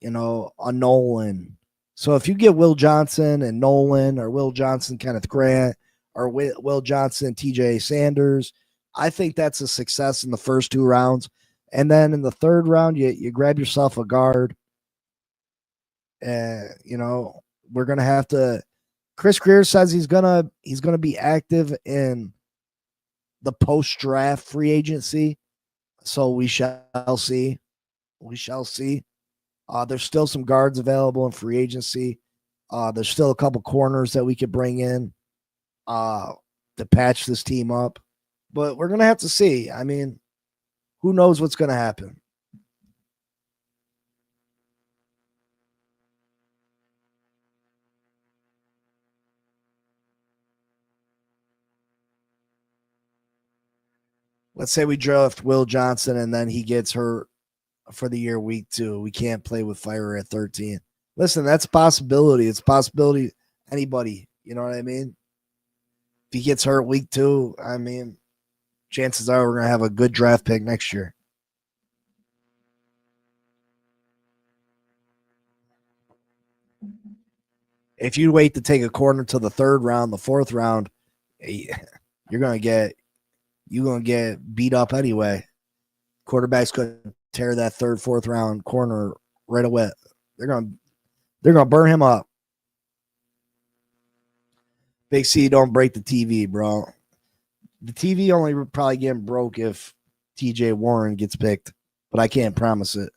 Nolan. So if you get Will Johnson and Nolan, or Will Johnson, Kenneth Grant, or Will Johnson, TJ Sanders, I think that's a success in the first two rounds. And then in the third round, you grab yourself a guard. And, we're going to have to, Chris Grier says he's going to be active in the post-draft free agency. So we shall see. We shall see. There's still some guards available in free agency. There's still a couple corners that we could bring in to patch this team up. But we're going to have to see. I mean, who knows what's going to happen? Let's say we draft Will Johnson and then he gets hurt for the year week 2. We can't play with fire at 13. Listen, that's a possibility. It's a possibility anybody. You know what I mean? If he gets hurt week 2, I mean, chances are we're going to have a good draft pick next year. If you wait to take a corner to the third round, the fourth round, you're going to get beat up anyway. Quarterbacks could tear that third, fourth round corner right away. They're going to burn him up. Big C, don't break the TV, bro. The TV only probably getting broke if TJ Warren gets picked, but I can't promise it.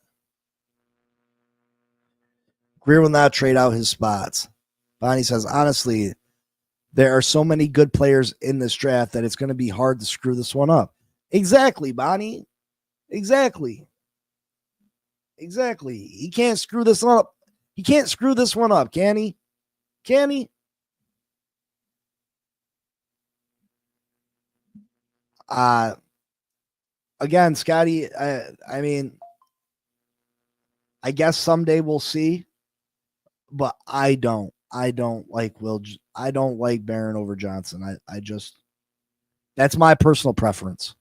Grier will not trade out his spots. Bonnie says, honestly, there are so many good players in this draft that it's going to be hard to screw this one up. Exactly, Bonnie. Exactly. He can't screw this up. He can't screw this one up, can he? Can he? Again, Scotty, I mean, I guess someday we'll see, but I don't. I don't like I don't like Barron over Johnson. I just that's my personal preference.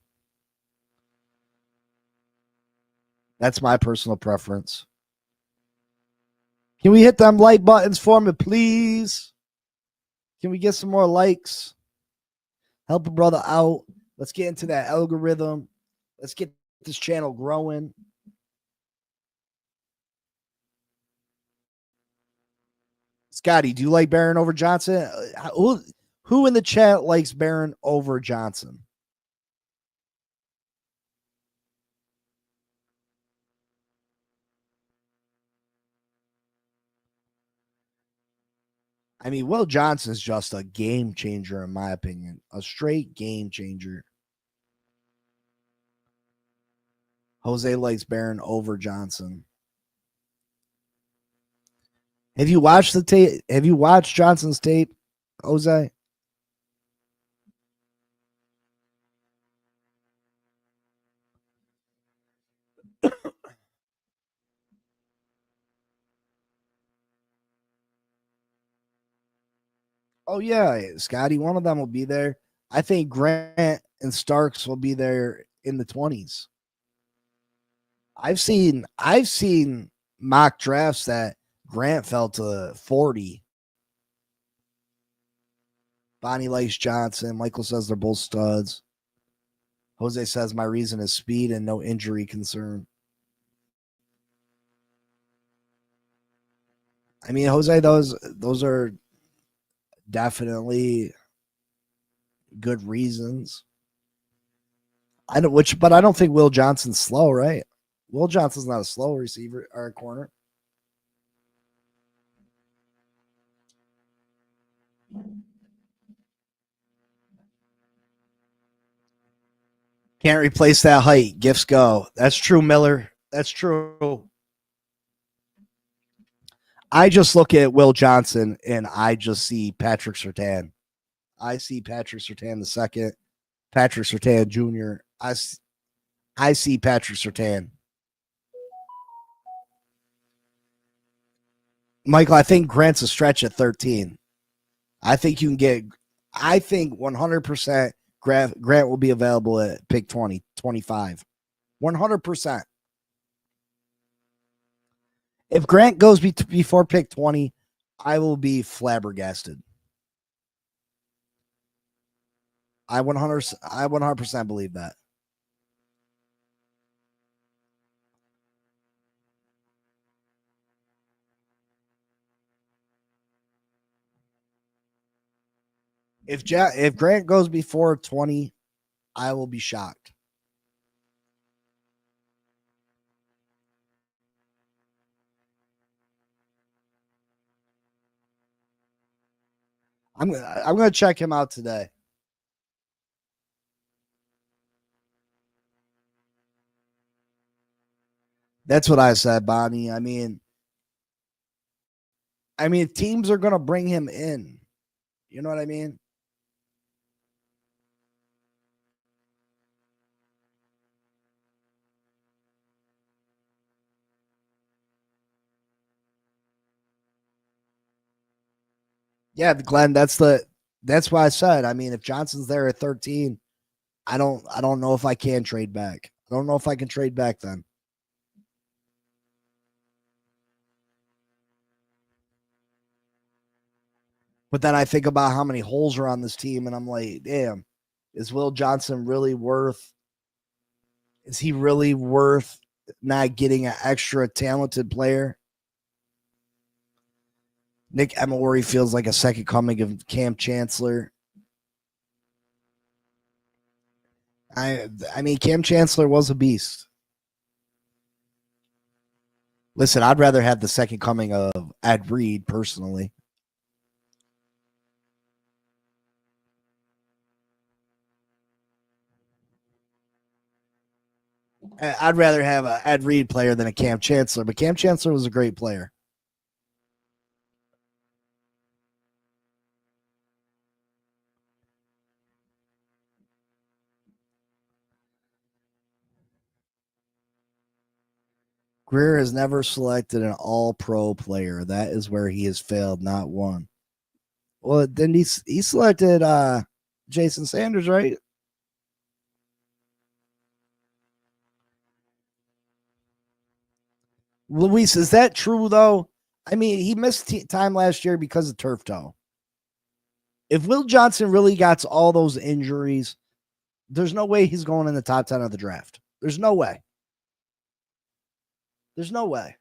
That's my personal preference. Can we hit them like buttons for me, please? Can we get some more likes? Help a brother out. Let's get into that algorithm. Let's get this channel growing. Scotty, do you like Barron over Johnson? Who in the chat likes Barron over Johnson? I mean, Will Johnson's just a game changer, in my opinion. A straight game changer. Jose likes Barron over Johnson. Have you watched the tape? Have you watched Johnson's tape, Jose? Oh yeah, Scotty. One of them will be there. I think Grant and Starks will be there in the 20s. I've seen mock drafts that Grant fell to 40. Bonnie likes Johnson. Michael says they're both studs. Jose says my reason is speed and no injury concern. I mean, Jose, those are definitely good reasons. But I don't think Will Johnson's slow, right? Will Johnson's not a slow receiver or a corner. Can't replace that height. Gifts go. That's true, Miller. That's true. I just look at Will Johnson and I just see Patrick Surtain. I see Patrick Surtain the second, Patrick Surtain Jr. I see Patrick Surtain. Michael, I think Grant's a stretch at 13. I think you can get, I think 100% Grant will be available at pick 20, 25. 100%. If Grant goes before pick 20, I will be flabbergasted. I 100% believe that. If Grant goes before 20, I will be shocked. I'm going to check him out today. That's what I said, Bonnie. I mean, teams are going to bring him in. You know what I mean? Yeah, Glenn, that's why I said. I mean, if Johnson's there at 13, I don't know if I can trade back. I don't know if I can trade back then. But then I think about how many holes are on this team, and I'm like, damn, is Will Johnson really worth? Is he really worth not getting an extra talented player? Nick Emery feels like a second coming of Cam Chancellor. I mean, Cam Chancellor was a beast. Listen, I'd rather have the second coming of Ed Reed personally. I'd rather have a Ed Reed player than a Cam Chancellor, but Cam Chancellor was a great player. Grier has never selected an all-pro player. That is where he has failed, not one. Well, then he selected Jason Sanders, right? Luis, is that true though? I mean, he missed time last year because of turf toe. If Will Johnson really got all those injuries, there's no way he's going in the top 10 of the draft. There's no way. There's no way.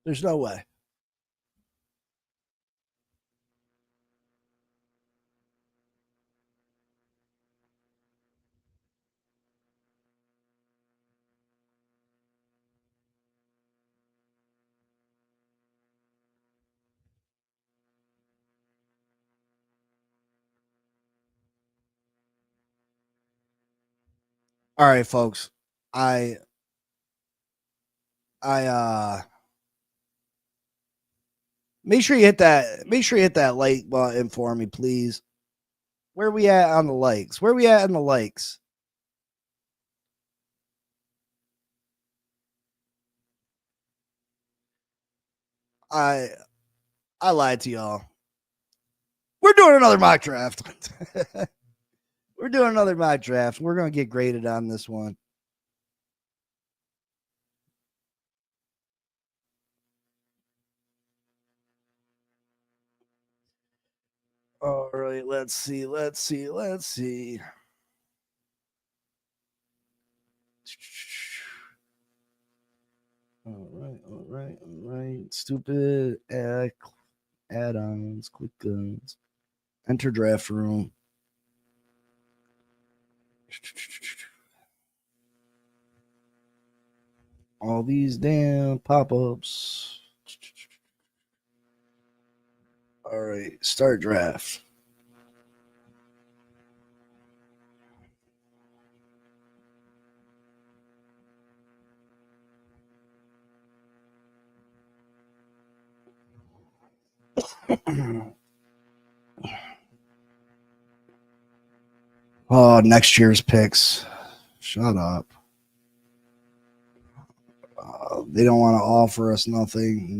There's no way. All right, folks. I make sure you hit that like button for me, please. Where we at on the likes? Where we at on the likes? I lied to y'all. We're doing another mock draft. We're doing another mock draft. We're gonna get graded on this one. All right, let's see. All right. Stupid add-ons, quick guns. Enter draft room. All these damn pop-ups. All right, start draft. Oh, next year's picks. Shut up. They don't want to offer us nothing.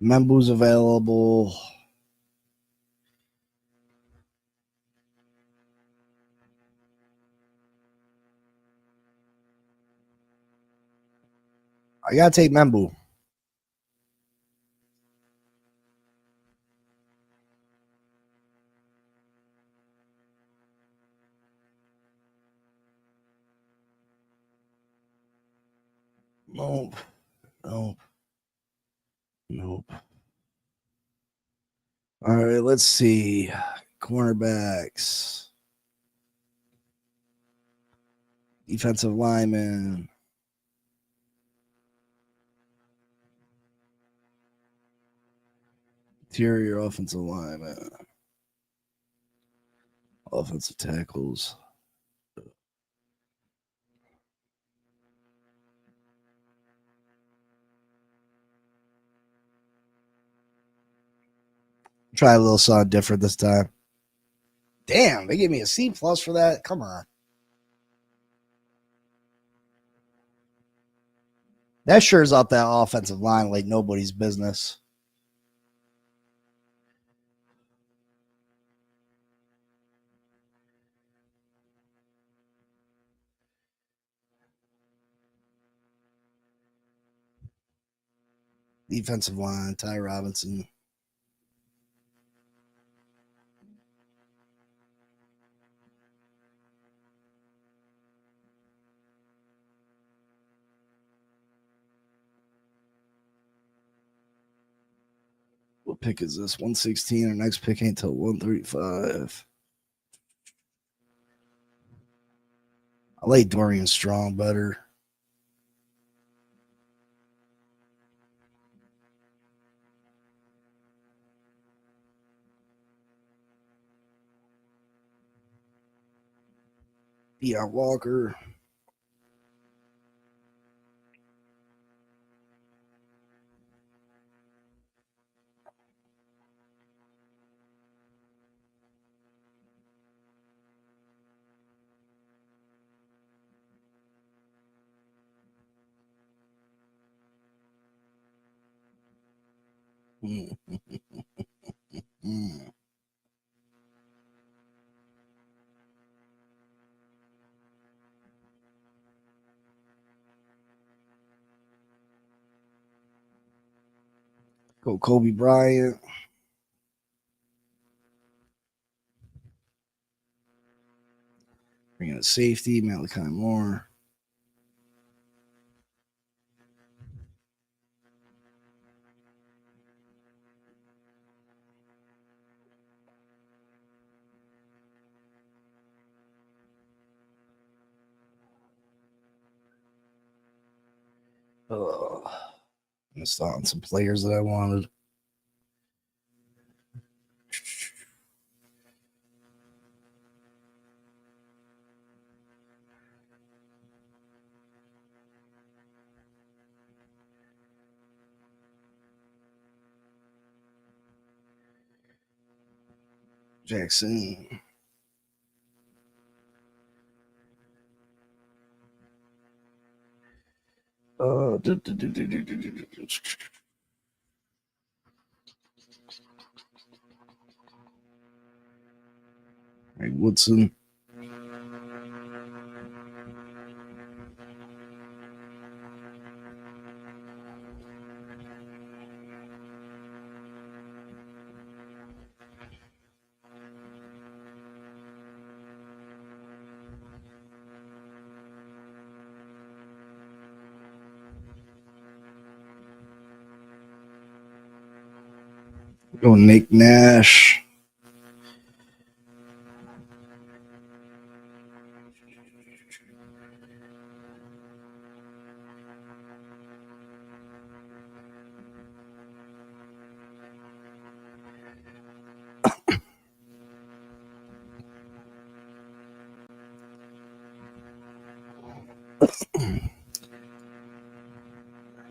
Membu's available. I gotta take Membu. Nope. All right, let's see. Cornerbacks. Defensive lineman. Interior offensive lineman. Offensive tackles. Try a little something different this time. Damn, they gave me a C plus for that. Come on. That sure's up that offensive line like nobody's business. Defensive line, Ty Robinson. What pick is this? 116. Our next pick ain't till 135. I like Dorian Strong better. D.R. Walker. Go Kobe Bryant. Bring in a safety, Malachi Moore. Missed out on some players that I wanted. Jackson. Right, Woodson. Go Nick Nash.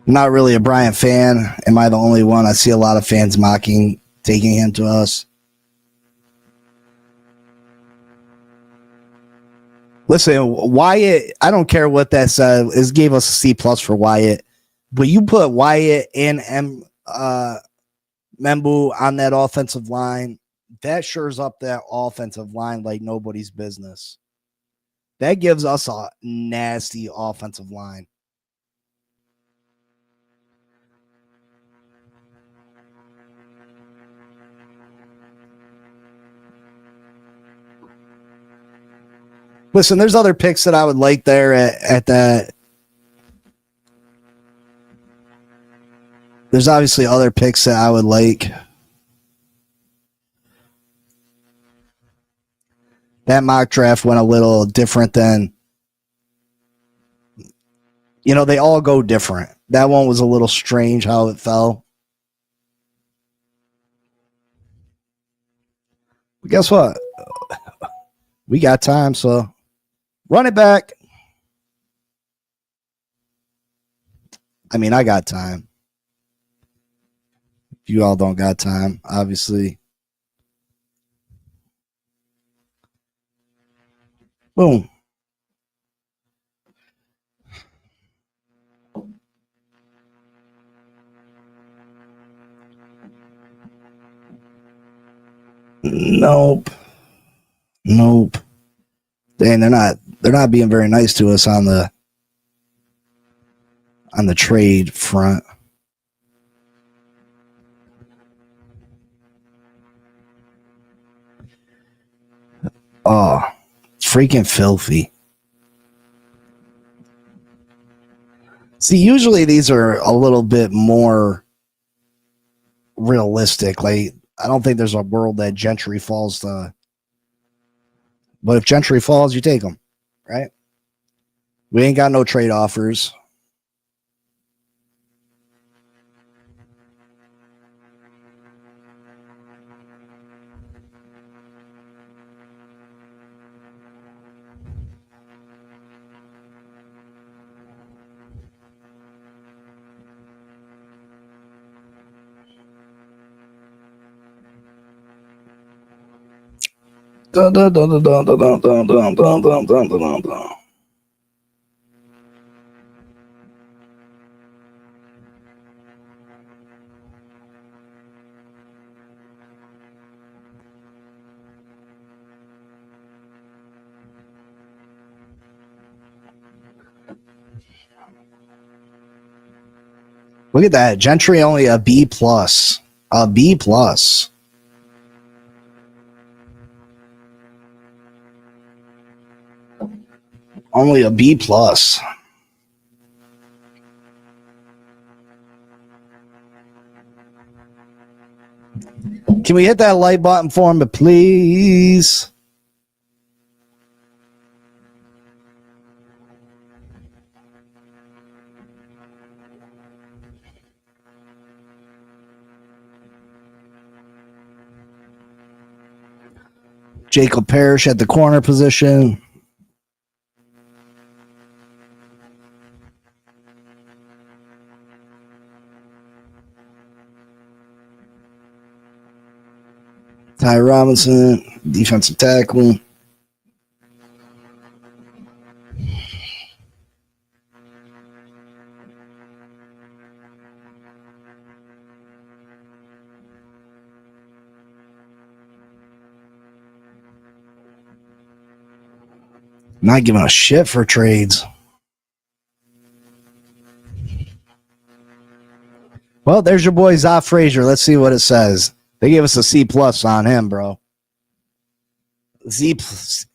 Not really a Bryant fan. Am I the only one? I see a lot of fans mocking taking him to us. Listen, Wyatt, I don't care what that said. It gave us a C plus for Wyatt. But you put Wyatt and Membu on that offensive line, that shores up that offensive line like nobody's business. That gives us a nasty offensive line. Listen, there's other picks that I would like there at that. There's obviously other picks that I would like. That mock draft went a little different than, they all go different. That one was a little strange how it fell. But guess what? We got time, so run it back. I mean, I got time. You all don't got time, obviously. Boom. Nope. Dang, they're not being very nice to us on the trade front. Oh, it's freaking filthy. See, usually these are a little bit more realistic. Like, I don't think there's a world that Gentry falls to. But if Gentry falls, you take him, right? We ain't got no trade offers. Dun, dun, dun, dun, dun, dun, dun, dun, dun, dun, dun, dun, dun. Look at that. Gentry only a B plus. A B plus. Only a B plus. Can we hit that like button for me, please? Jacob Parrish at the corner position. Ty Robinson, defensive tackle. Not giving a shit for trades. Well, there's your boy Zoff Frazier. Let's see what it says. They gave us a C plus on him, bro. Gave us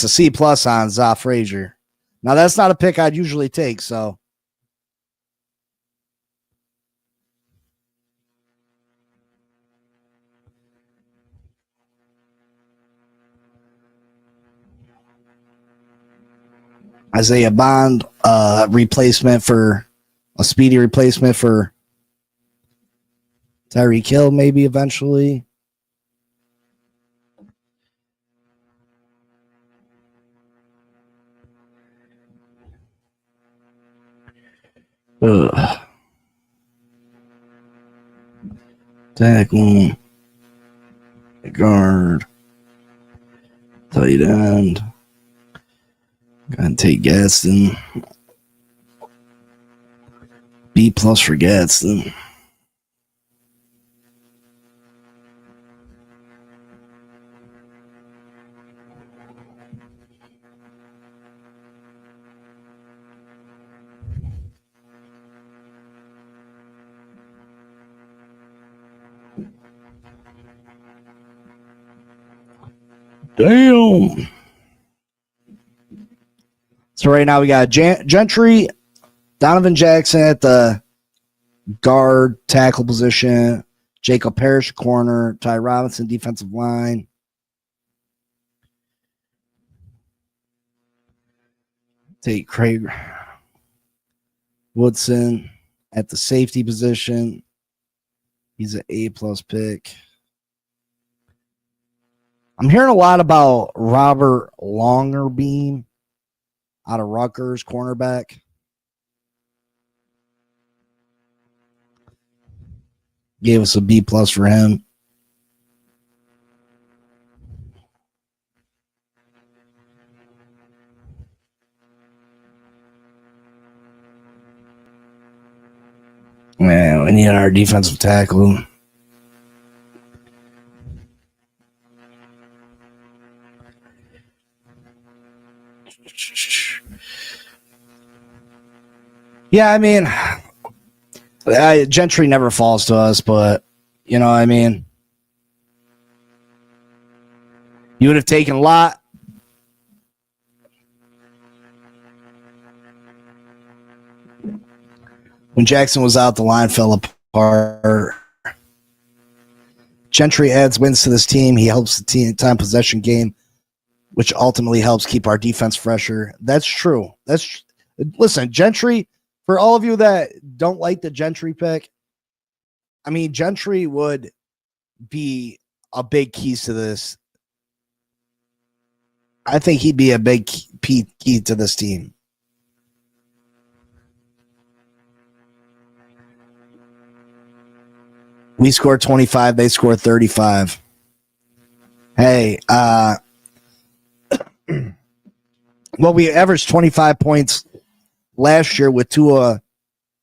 a C plus on Zoff Frazier. Now that's not a pick I'd usually take, so. Isaiah Bond, replacement for a speedy replacement for Tyreek Hill, maybe eventually. Tackle, guard, tight end. Gotta take Gadsden. B plus for Gadsden. Damn. So right now we got Gentry, Donovan Jackson at the guard tackle position, Jacob Parrish corner, Ty Robinson defensive line. Take Craig Woodson at the safety position. He's an A plus pick. I'm hearing a lot about Robert Longerbeam out of Rutgers, cornerback. Gave us a B plus for him. Man, we need our defensive tackle. Yeah, I mean, Gentry never falls to us, but you know what I mean? You would have taken a lot. When Jackson was out, the line fell apart. Gentry adds wins to this team. He helps the team time possession game, which ultimately helps keep our defense fresher. That's true. Listen, Gentry, for all of you that don't like the Gentry pick, I mean, Gentry would be a big key to this. I think he'd be a big key to this team. We scored 25. They scored 35. Hey, well, we averaged 25 points last year with Tua,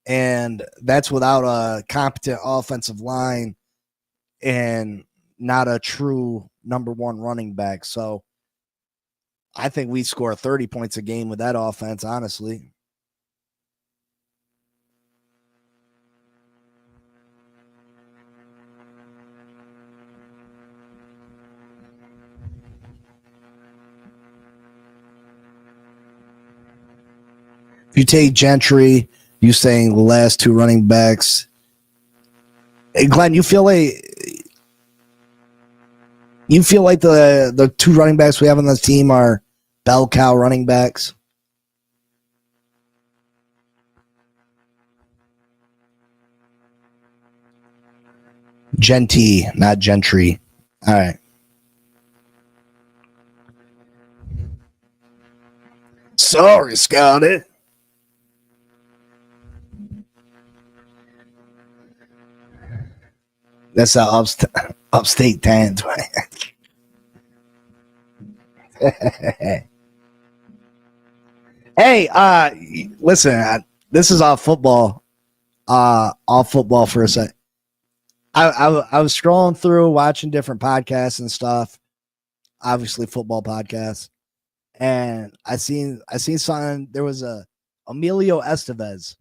and that's without a competent offensive line and not a true number one running back. So I think we score 30 points a game with that offense, honestly. If you take Gentry, you saying the last two running backs. Hey, Glenn, you feel like the two running backs we have on this team are bell cow running backs? Genty, not Gentry. All right. Sorry, Scotty. That's how upstate Tans. Hey, listen, this is all football. All football for a sec. I was scrolling through, watching different podcasts and stuff. Obviously, football podcasts, and I seen something. There was a Emilio Estevez,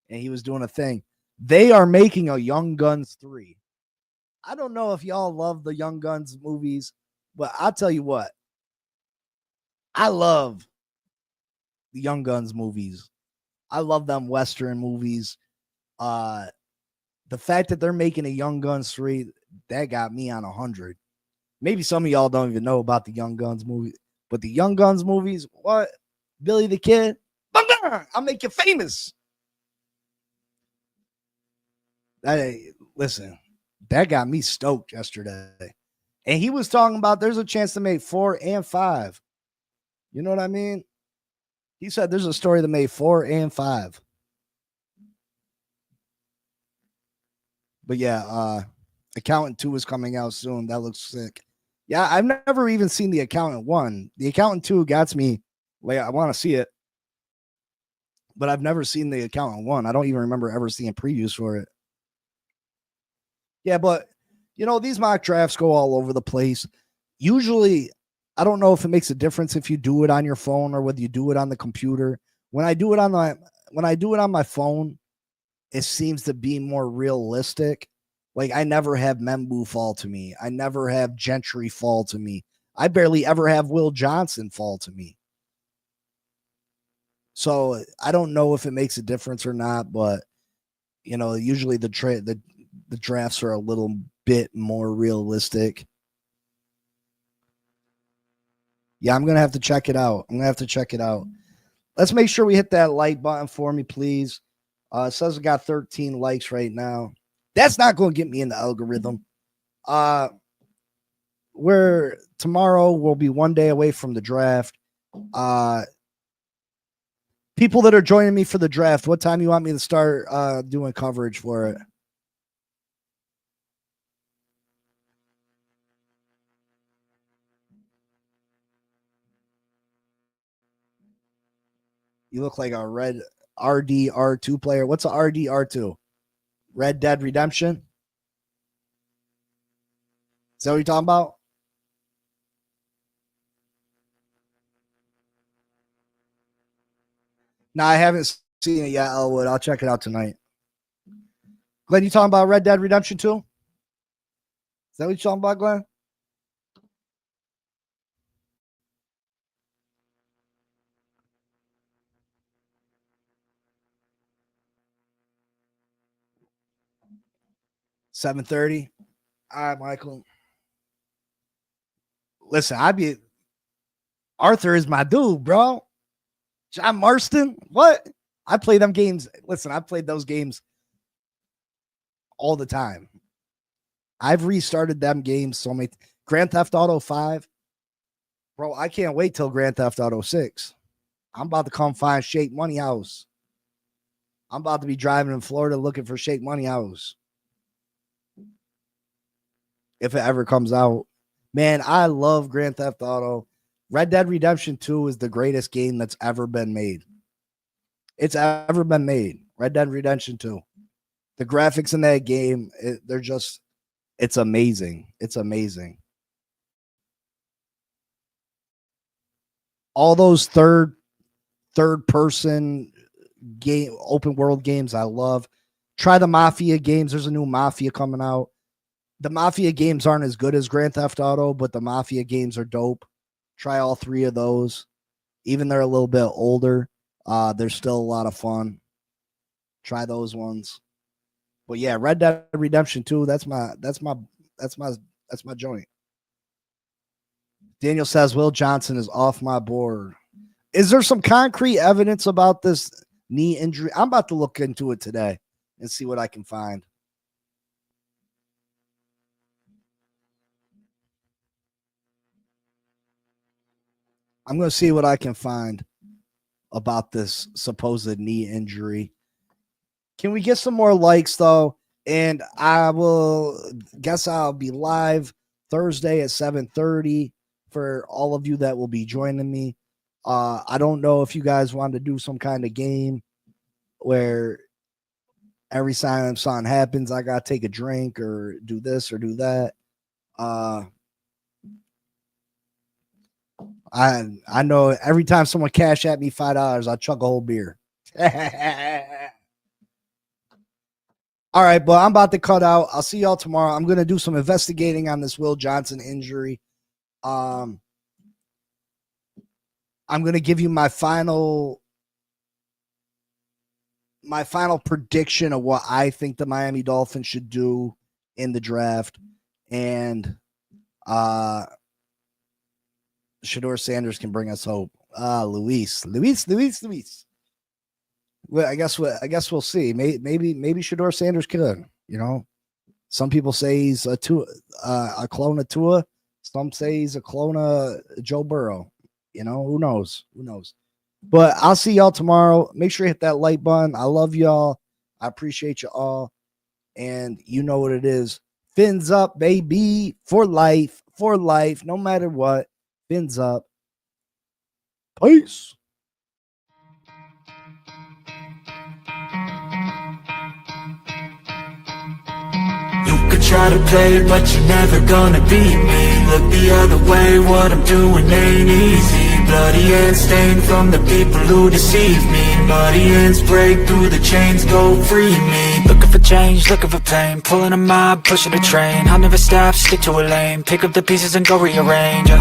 and he was doing a thing. They are making a Young Guns 3. I don't know if y'all love the Young Guns movies, but I'll tell you what. I love the Young Guns movies. I love them Western movies. The fact that they're making a Young Guns 3, that got me on 100. Maybe some of y'all don't even know about the Young Guns movie, but the Young Guns movies, what? Billy the Kid? I'll make you famous. Listen, that got me stoked yesterday. And he was talking about there's a chance to make 4 and 5. You know what I mean? He said there's a story that made 4 and 5. But yeah, Accountant 2 is coming out soon. That looks sick. Yeah, I've never even seen the Accountant 1. The Accountant 2 got me. Like, I want to see it. But I've never seen the Accountant 1. I don't even remember ever seeing previews for it. Yeah, but, you know, these mock drafts go all over the place. Usually, I don't know if it makes a difference if you do it on your phone or whether you do it on the computer. When I do it on my phone, it seems to be more realistic. Like, I never have Membu fall to me. I never have Gentry fall to me. I barely ever have Will Johnson fall to me. So I don't know if it makes a difference or not, but you know, usually the drafts are a little bit more realistic. Yeah, I'm gonna have to check it out. Let's make sure we hit that like button for me, please. It says we got 13 likes right now. That's not going to get me in the algorithm. Tomorrow we'll be one day away from the draft. People that are joining me for the draft, what time you want me to start doing coverage for it? You look like a red RDR2 player. What's a RDR2? Red Dead Redemption? Is that what you're talking about? No, I haven't seen it yet, Elwood. I'll check it out tonight. Glenn, you talking about Red Dead Redemption 2? Is that what you're talking about, Glenn? $7:30. All right, Michael. Listen, Arthur is my dude, bro. John Marston, what? I play them games. Listen, I played those games all the time. I've restarted them games so many. Grand Theft Auto 5. Bro, I can't wait till Grand Theft Auto 6. I'm about to come find Shake Money House. I'm about to be driving in Florida looking for Shake Money House. If it ever comes out. Man, I love Grand Theft Auto. Red Dead Redemption 2 is the greatest game that's ever been made. It's ever been made. Red Dead Redemption 2. The graphics in that game, it's amazing. It's amazing. All those third person game, open world games, I love. Try the Mafia games. There's a new Mafia coming out. The Mafia games aren't as good as Grand Theft Auto, but the Mafia games are dope. Try all 3 of those. Even they're a little bit older, they're still a lot of fun. Try those ones. But yeah, Red Dead Redemption 2, that's my joint. Daniel says Will Johnson is off my board. Is there some concrete evidence about this knee injury? I'm about to look into it today and see what I can find. I'm going to see what I can find about this supposed knee injury. Can we get some more likes, though? And I'll be live Thursday at 7:30 for all of you that will be joining me. I don't know if you guys want to do some kind of game where every time something happens, I got to take a drink or do this or do that. I know every time someone cash at me $5, I'll chug a whole beer. All right, but I'm about to cut out. I'll see y'all tomorrow. I'm going to do some investigating on this Will Johnson injury. I'm going to give you my final prediction of what I think the Miami Dolphins should do in the draft. And Shedeur Sanders can bring us hope. Luis. Well, I guess we'll see. Maybe Shedeur Sanders could. You know, some people say he's a clone of Tua. Some say he's a clone of Joe Burrow. You know, who knows? But I'll see y'all tomorrow. Make sure you hit that like button. I love y'all. I appreciate you all. And you know what it is. Fins up, baby, for life, no matter what. Fins up. Peace. You could try to play, but you're never gonna beat me. Look the other way, what I'm doing ain't easy. Bloody hands stained from the people who deceive me. Muddy hands break through the chains, go free me. Looking for change, looking for pain. Pulling a mob, pushing a train. I'll never stop, stick to a lane. Pick up the pieces and go rearrange.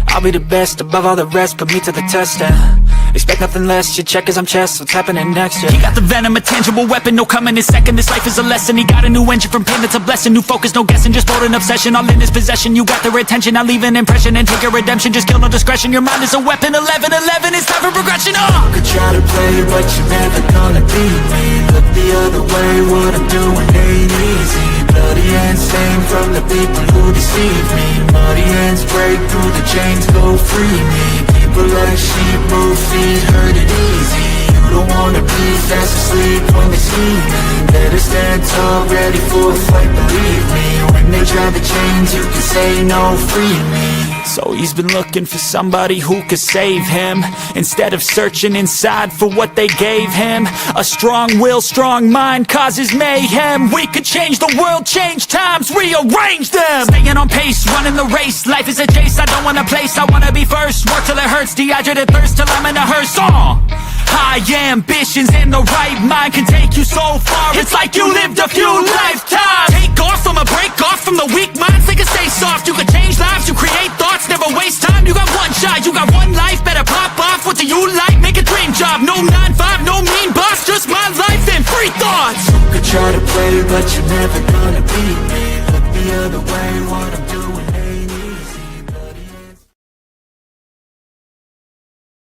I'll be the best above all the rest, put me to the test and expect nothing less. Your check is I'm chess, what's happening next? He got the venom, a tangible weapon, no coming in second. This life is a lesson, he got a new engine from pain that's a blessing. New focus, no guessing, just bold and obsession. All in his possession, you got their attention. I'll leave an impression and take your redemption. Just kill no discretion, your mind is a weapon. 11-11, it's time for progression. You could try to play, but you're never gonna beat me. Look the other way, what I'm doing ain't easy. Bloody hands stained from the people who deceive me. Muddy hands break through the chains, go free me. People like sheep, move feet, hurt it easy. You don't wanna be fast asleep when they see me. Better stand tall, ready for a fight, believe me. When they try to change, you can say no, free me. So he's been looking for somebody who could save him, instead of searching inside for what they gave him. A strong will, strong mind causes mayhem. We could change the world, change times, rearrange them. Staying on pace, running the race. Life is a chase, I don't want a place, I wanna be first. Work till it hurts, dehydrated thirst till I'm in a hearse. High ambitions and the right mind can take you so far. It's like you lived a few lifetimes. Take off from a break off from the weak minds. They can stay soft, you can change lives, you create thoughts, never waste time. You got one shot, you got one life, better pop off. What do you like? Make a dream job. No 9-5, no mean boss, just my life and free thoughts. You could try to play, but you're never gonna beat me. Look the other way, what I'm doing